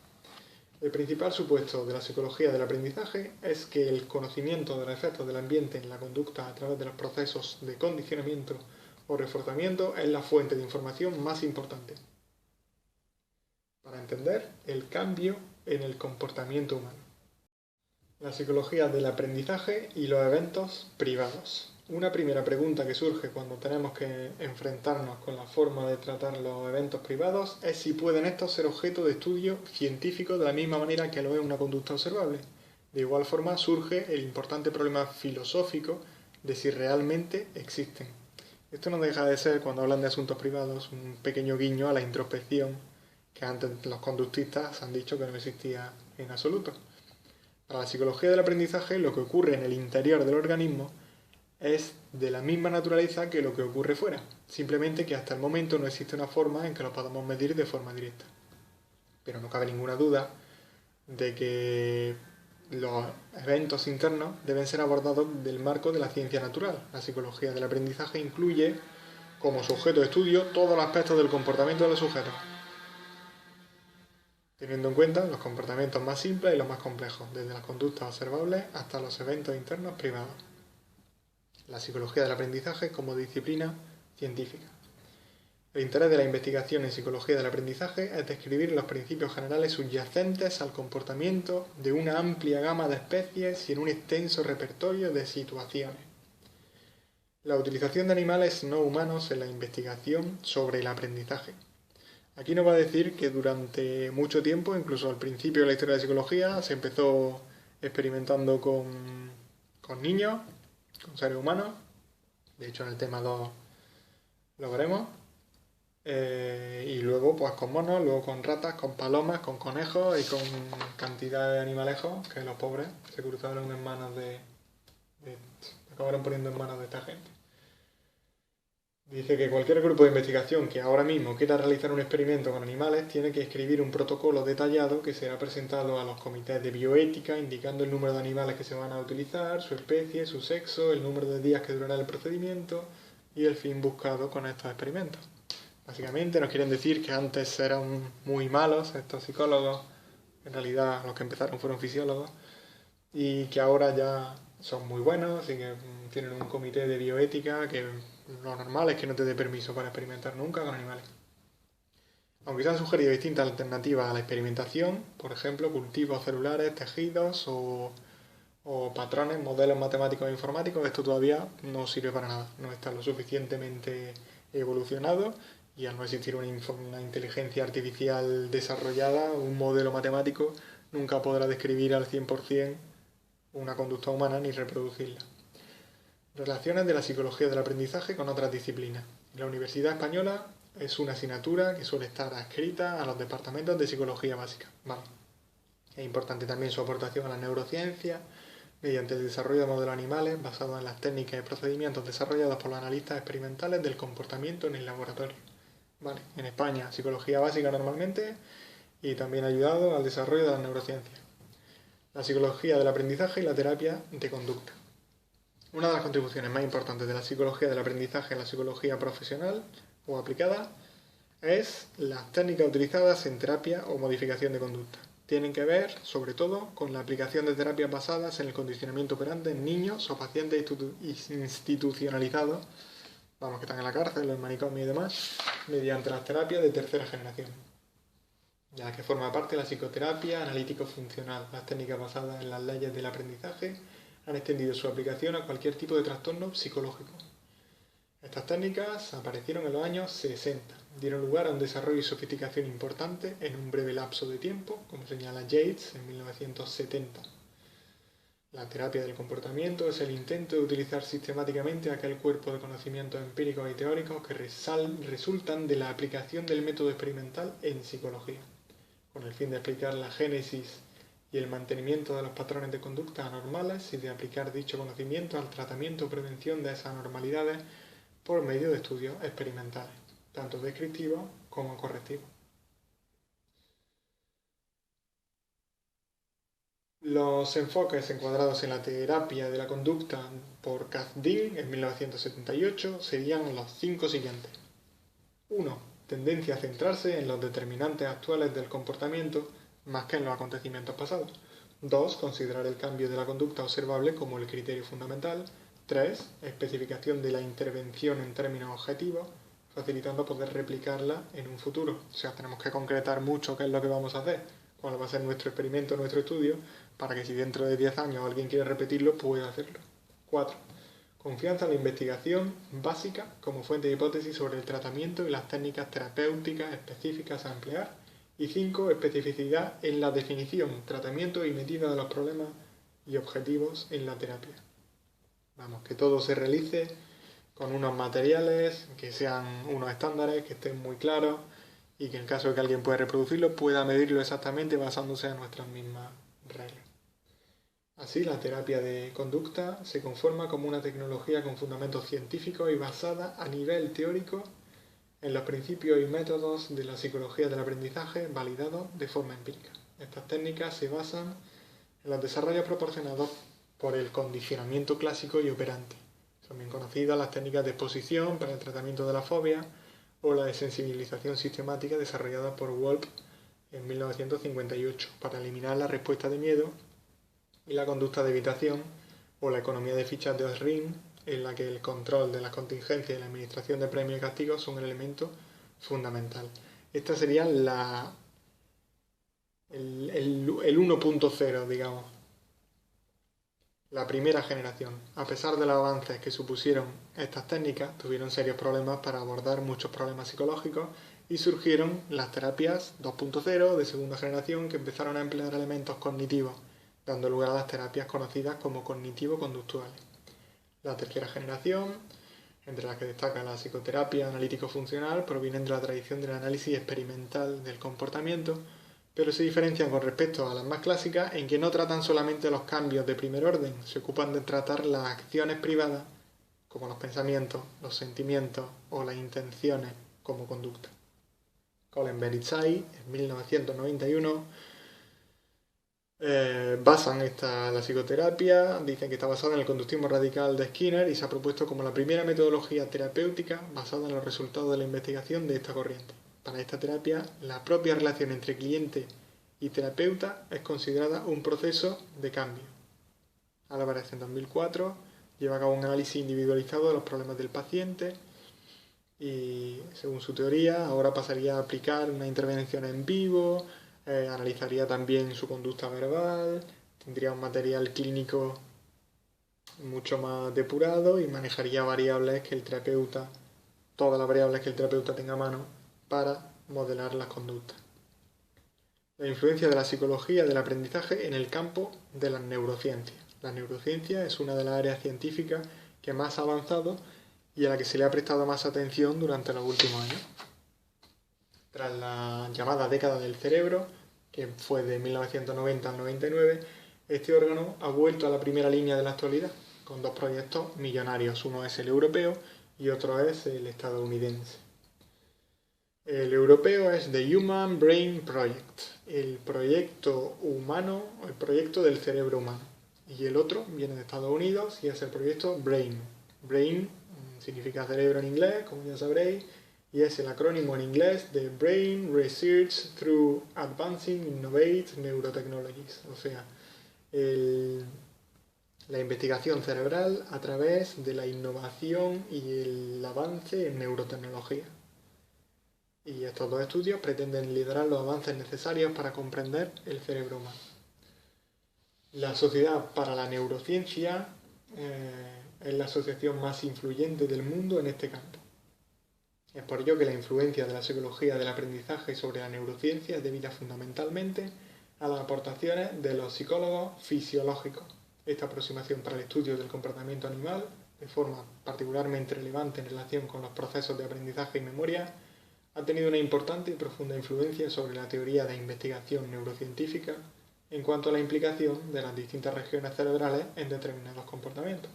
El principal supuesto de la psicología del aprendizaje es que el conocimiento de los efectos del ambiente en la conducta a través de los procesos de condicionamiento o reforzamiento es la fuente de información más importante para entender el cambio en el comportamiento humano. La psicología del aprendizaje y los eventos privados. Una primera pregunta que surge cuando tenemos que enfrentarnos con la forma de tratar los eventos privados es si pueden estos ser objeto de estudio científico de la misma manera que lo es una conducta observable. De igual forma surge el importante problema filosófico de si realmente existen. Esto no deja de ser, cuando hablan de asuntos privados, un pequeño guiño a la introspección que antes los conductistas han dicho que no existía en absoluto. Para la psicología del aprendizaje, lo que ocurre en el interior del organismo es de la misma naturaleza que lo que ocurre fuera, simplemente que hasta el momento no existe una forma en que lo podamos medir de forma directa. Pero no cabe ninguna duda de que los eventos internos deben ser abordados del marco de la ciencia natural. La psicología del aprendizaje incluye como su objeto de estudio todos los aspectos del comportamiento de los sujetos, teniendo en cuenta los comportamientos más simples y los más complejos, desde las conductas observables hasta los eventos internos privados. La psicología del aprendizaje como disciplina científica. El interés de la investigación en psicología del aprendizaje es describir los principios generales subyacentes al comportamiento de una amplia gama de especies y en un extenso repertorio de situaciones. La utilización de animales no humanos en la investigación sobre el aprendizaje. Aquí nos va a decir que durante mucho tiempo, incluso al principio de la historia de la psicología, se empezó experimentando con niños, con seres humanos. De hecho, en el tema 2 lo veremos. Y luego pues con monos, luego con ratas, con palomas, con conejos y con cantidad de animalejos que los pobres se cruzaron en manos acabaron poniendo en manos de esta gente. Dice que cualquier grupo de investigación que ahora mismo quiera realizar un experimento con animales tiene que escribir un protocolo detallado que será presentado a los comités de bioética, indicando el número de animales que se van a utilizar, su especie, su sexo, el número de días que durará el procedimiento y el fin buscado con estos experimentos. Básicamente nos quieren decir que antes eran muy malos estos psicólogos, en realidad los que empezaron fueron fisiólogos, y que ahora ya son muy buenos y que tienen un comité de bioética que lo normal es que no te dé permiso para experimentar nunca con animales. Aunque se han sugerido distintas alternativas a la experimentación, por ejemplo, cultivos celulares, tejidos o patrones, modelos matemáticos e informáticos, esto todavía no sirve para nada, no está lo suficientemente evolucionado y al no existir una inteligencia artificial desarrollada, un modelo matemático nunca podrá describir al 100% una conducta humana ni reproducirla. Relaciones de la psicología del aprendizaje con otras disciplinas. La Universidad Española es una asignatura que suele estar adscrita a los departamentos de psicología básica. Vale. Es importante también su aportación a la neurociencia mediante el desarrollo de modelos animales basados en las técnicas y procedimientos desarrollados por los analistas experimentales del comportamiento en el laboratorio. Vale. En España, psicología básica normalmente y también ha ayudado al desarrollo de la neurociencia. La psicología del aprendizaje y la terapia de conducta. Una de las contribuciones más importantes de la psicología del aprendizaje en la psicología profesional o aplicada es las técnicas utilizadas en terapia o modificación de conducta. Tienen que ver, sobre todo, con la aplicación de terapias basadas en el condicionamiento operante en niños o pacientes institucionalizados, que están en la cárcel, en el manicomio y demás, mediante las terapias de tercera generación, de las que forma parte la psicoterapia analítico-funcional. Las técnicas basadas en las leyes del aprendizaje han extendido su aplicación a cualquier tipo de trastorno psicológico. Estas técnicas aparecieron en los años 60, dieron lugar a un desarrollo y sofisticación importante en un breve lapso de tiempo, como señala Yates en 1970. La terapia del comportamiento es el intento de utilizar sistemáticamente aquel cuerpo de conocimientos empíricos y teóricos que resultan de la aplicación del método experimental en psicología, con el fin de explicar la génesis y el mantenimiento de los patrones de conducta anormales y de aplicar dicho conocimiento al tratamiento o prevención de esas anormalidades por medio de estudios experimentales, tanto descriptivos como correctivos. Los enfoques encuadrados en la terapia de la conducta por Kac-Ding en 1978 serían los 5 siguientes. 1. Tendencia a centrarse en los determinantes actuales del comportamiento más que en los acontecimientos pasados. 2. Considerar el cambio de la conducta observable como el criterio fundamental. 3. Especificación de la intervención en términos objetivos, facilitando poder replicarla en un futuro. O sea, tenemos que concretar mucho qué es lo que vamos a hacer, cuál va a ser nuestro experimento, nuestro estudio, para que si dentro de 10 años alguien quiere repetirlo, pueda hacerlo. 4. Confianza en la investigación básica como fuente de hipótesis sobre el tratamiento y las técnicas terapéuticas específicas a emplear. Y 5. Especificidad en la definición, tratamiento y medida de los problemas y objetivos en la terapia. Vamos, que todo se realice con unos materiales que sean unos estándares, que estén muy claros y que en caso de que alguien pueda reproducirlo, pueda medirlo exactamente basándose en nuestras mismas reglas. Así, la terapia de conducta se conforma como una tecnología con fundamentos científicos y basada a nivel teórico en los principios y métodos de la psicología del aprendizaje validados de forma empírica. Estas técnicas se basan en los desarrollos proporcionados por el condicionamiento clásico y operante. Son bien conocidas las técnicas de exposición para el tratamiento de la fobia o la de sensibilización sistemática desarrollada por Wolpe en 1958 para eliminar la respuesta de miedo y la conducta de evitación, o la economía de fichas de Osrin, en la que el control de las contingencias y la administración de premios y castigos son un elemento fundamental. Esta sería el 1.0, digamos. La primera generación. A pesar de los avances que supusieron estas técnicas, tuvieron serios problemas para abordar muchos problemas psicológicos y surgieron las terapias 2.0 de segunda generación que empezaron a emplear elementos cognitivos, dando lugar a las terapias conocidas como cognitivo-conductuales. La tercera generación, entre las que destaca la psicoterapia analítico-funcional, provienen de la tradición del análisis experimental del comportamiento, pero se diferencian con respecto a las más clásicas en que no tratan solamente los cambios de primer orden, se ocupan de tratar las acciones privadas, como los pensamientos, los sentimientos o las intenciones como conducta. Colin Berizai, en 1991, basan la psicoterapia, dicen que está basada en el conductismo radical de Skinner y se ha propuesto como la primera metodología terapéutica basada en los resultados de la investigación de esta corriente. Para esta terapia, la propia relación entre cliente y terapeuta es considerada un proceso de cambio. Álvarez en 2004 lleva a cabo un análisis individualizado de los problemas del paciente y, según su teoría, ahora pasaría a aplicar una intervención en vivo, analizaría también su conducta verbal, tendría un material clínico mucho más depurado y manejaría variables que el terapeuta, todas las variables que el terapeuta tenga a mano para modelar las conductas. La influencia de la psicología del aprendizaje en el campo de las neurociencias. La neurociencia es una de las áreas científicas que más ha avanzado y a la que se le ha prestado más atención durante los últimos años. Tras la llamada década del cerebro, que fue de 1990 al 99, este órgano ha vuelto a la primera línea de la actualidad, con dos proyectos millonarios. Uno es el europeo y otro es el estadounidense. El europeo es The Human Brain Project, el proyecto humano, el proyecto del cerebro humano. Y el otro viene de Estados Unidos y es el proyecto BRAIN. BRAIN significa cerebro en inglés, como ya sabréis, y es el acrónimo en inglés de Brain Research Through Advancing Innovate Neurotechnologies, o sea, la investigación cerebral a través de la innovación y el avance en neurotecnología. Y estos dos estudios pretenden liderar los avances necesarios para comprender el cerebro humano. La Sociedad para la Neurociencia es la asociación más influyente del mundo en este campo. Es por ello que la influencia de la psicología del aprendizaje sobre la neurociencia es debida fundamentalmente a las aportaciones de los psicólogos fisiológicos, Esta aproximación para el estudio del comportamiento animal, de forma particularmente relevante en relación con los procesos de aprendizaje y memoria, ha tenido una importante y profunda influencia sobre la teoría de investigación neurocientífica en cuanto a la implicación de las distintas regiones cerebrales en determinados comportamientos.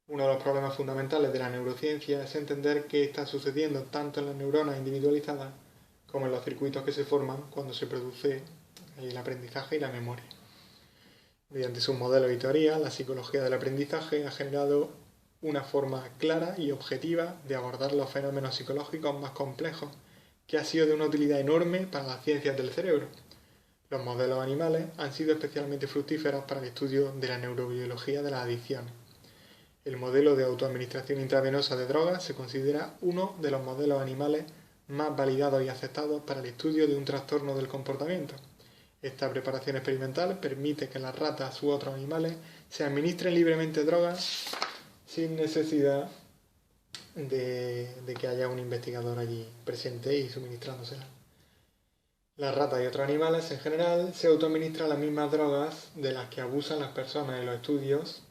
Uno de los problemas fundamentales de la neurociencia es entender qué está sucediendo tanto en las neuronas individualizadas como en los circuitos que se forman cuando se produce el aprendizaje y la memoria. Mediante sus modelos y teorías, la psicología del aprendizaje ha generado una forma clara y objetiva de abordar los fenómenos psicológicos más complejos, que ha sido de una utilidad enorme para las ciencias del cerebro. Los modelos animales han sido especialmente fructíferos para el estudio de la neurobiología de las adicciones. El modelo de autoadministración intravenosa de drogas se considera uno de los modelos animales más validados y aceptados para el estudio de un trastorno del comportamiento. Esta preparación experimental permite que las ratas u otros animales se administren libremente drogas sin necesidad de que haya un investigador allí presente y suministrándoselas. Las ratas y otros animales en general se autoadministran las mismas drogas de las que abusan las personas. En los estudios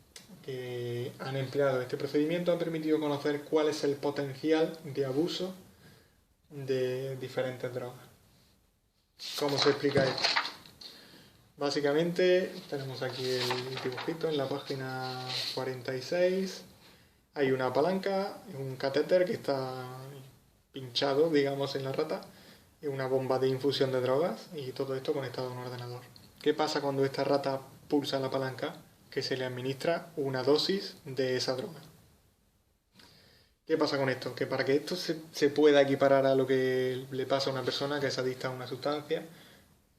que han empleado este procedimiento han permitido conocer cuál es el potencial de abuso de diferentes drogas. ¿Cómo se explica esto? Básicamente tenemos aquí el dibujito en la página 46. Hay una palanca, un catéter que está pinchado, digamos, en la rata, y una bomba de infusión de drogas, y todo esto conectado a un ordenador. ¿Qué pasa cuando esta rata pulsa la palanca? Que se le administra una dosis de esa droga. ¿Qué pasa con esto? Que para que esto se pueda equiparar a lo que le pasa a una persona que es adicta a una sustancia,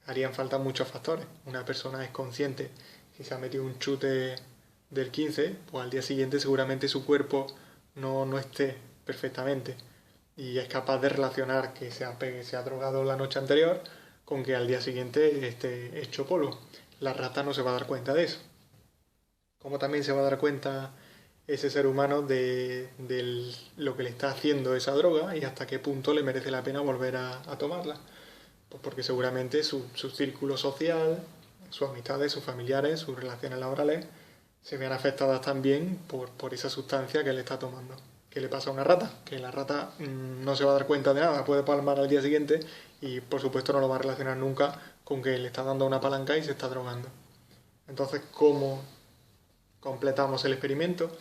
harían falta muchos factores. Una persona es consciente, si se ha metido un chute del 15, pues al día siguiente seguramente su cuerpo no esté perfectamente y es capaz de relacionar que se ha drogado la noche anterior con que al día siguiente esté hecho polvo. La rata no se va a dar cuenta de eso. Como también se va a dar cuenta ese ser humano de lo que le está haciendo esa droga y hasta qué punto le merece la pena volver a tomarla. Pues porque seguramente su círculo social, sus amistades, sus familiares, sus relaciones laborales se vean afectadas también por esa sustancia que le está tomando. ¿Qué le pasa a una rata? Que la rata no se va a dar cuenta de nada, puede palmar al día siguiente y por supuesto no lo va a relacionar nunca con que le está dando una palanca y se está drogando. Entonces, ¿cómo completamos el experimento?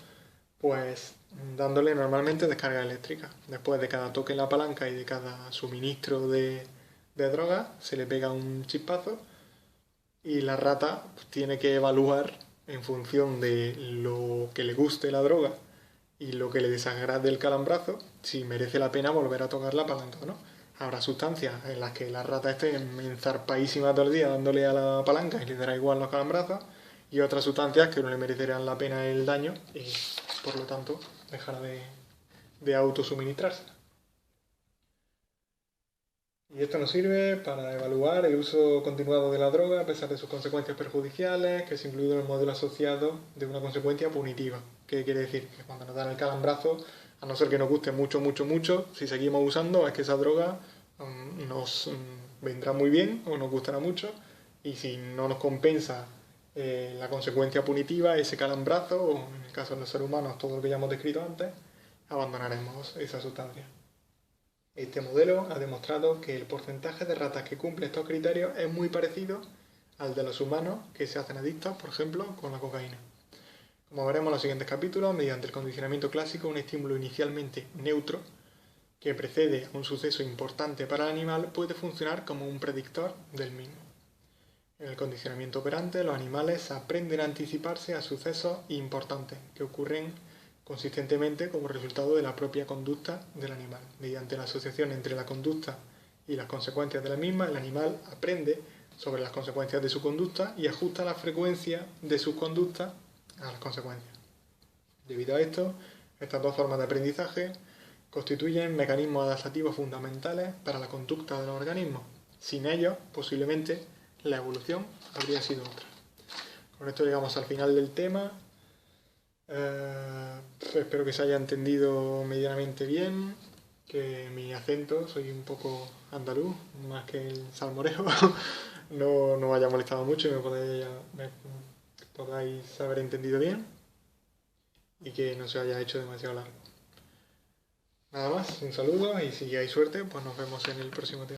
Pues dándole normalmente descarga eléctrica. Después de cada toque en la palanca y de cada suministro de droga, se le pega un chispazo y la rata tiene que evaluar en función de lo que le guste la droga y lo que le desagrade el calambrazo, si merece la pena volver a tocar la palanca o no. Habrá sustancias en las que la rata esté enzarpadísima todo el día dándole a la palanca y le dará igual los calambrazos, y otras sustancias que no le merecerán la pena el daño y por lo tanto dejará de autosuministrarse. Y esto nos sirve para evaluar el uso continuado de la droga a pesar de sus consecuencias perjudiciales, que es incluido en el modelo asociado de una consecuencia punitiva. ¿Qué quiere decir? Que cuando nos dan el calambrazo, a no ser que nos guste mucho, si seguimos usando, es que esa droga nos vendrá muy bien o nos gustará mucho, y si no nos compensa la consecuencia punitiva, ese calambrazo, o en el caso de los seres humanos, todo lo que ya hemos descrito antes, abandonaremos esa sustancia. Este modelo ha demostrado que el porcentaje de ratas que cumple estos criterios es muy parecido al de los humanos que se hacen adictos, por ejemplo, con la cocaína. Como veremos en los siguientes capítulos, mediante el condicionamiento clásico, un estímulo inicialmente neutro que precede a un suceso importante para el animal puede funcionar como un predictor del mismo. En el condicionamiento operante, los animales aprenden a anticiparse a sucesos importantes que ocurren consistentemente como resultado de la propia conducta del animal. Mediante la asociación entre la conducta y las consecuencias de la misma, el animal aprende sobre las consecuencias de su conducta y ajusta la frecuencia de sus conductas a las consecuencias. Debido a esto, estas dos formas de aprendizaje constituyen mecanismos adaptativos fundamentales para la conducta de los organismos. Sin ellos, posiblemente, la evolución habría sido otra. Con esto llegamos al final del tema. Espero que se haya entendido medianamente bien, que mi acento, soy un poco andaluz, más que el salmoreo, no haya molestado mucho y me podéis podáis haber entendido bien y que no se haya hecho demasiado largo. Nada más, un saludo y si hay suerte, pues nos vemos en el próximo tema.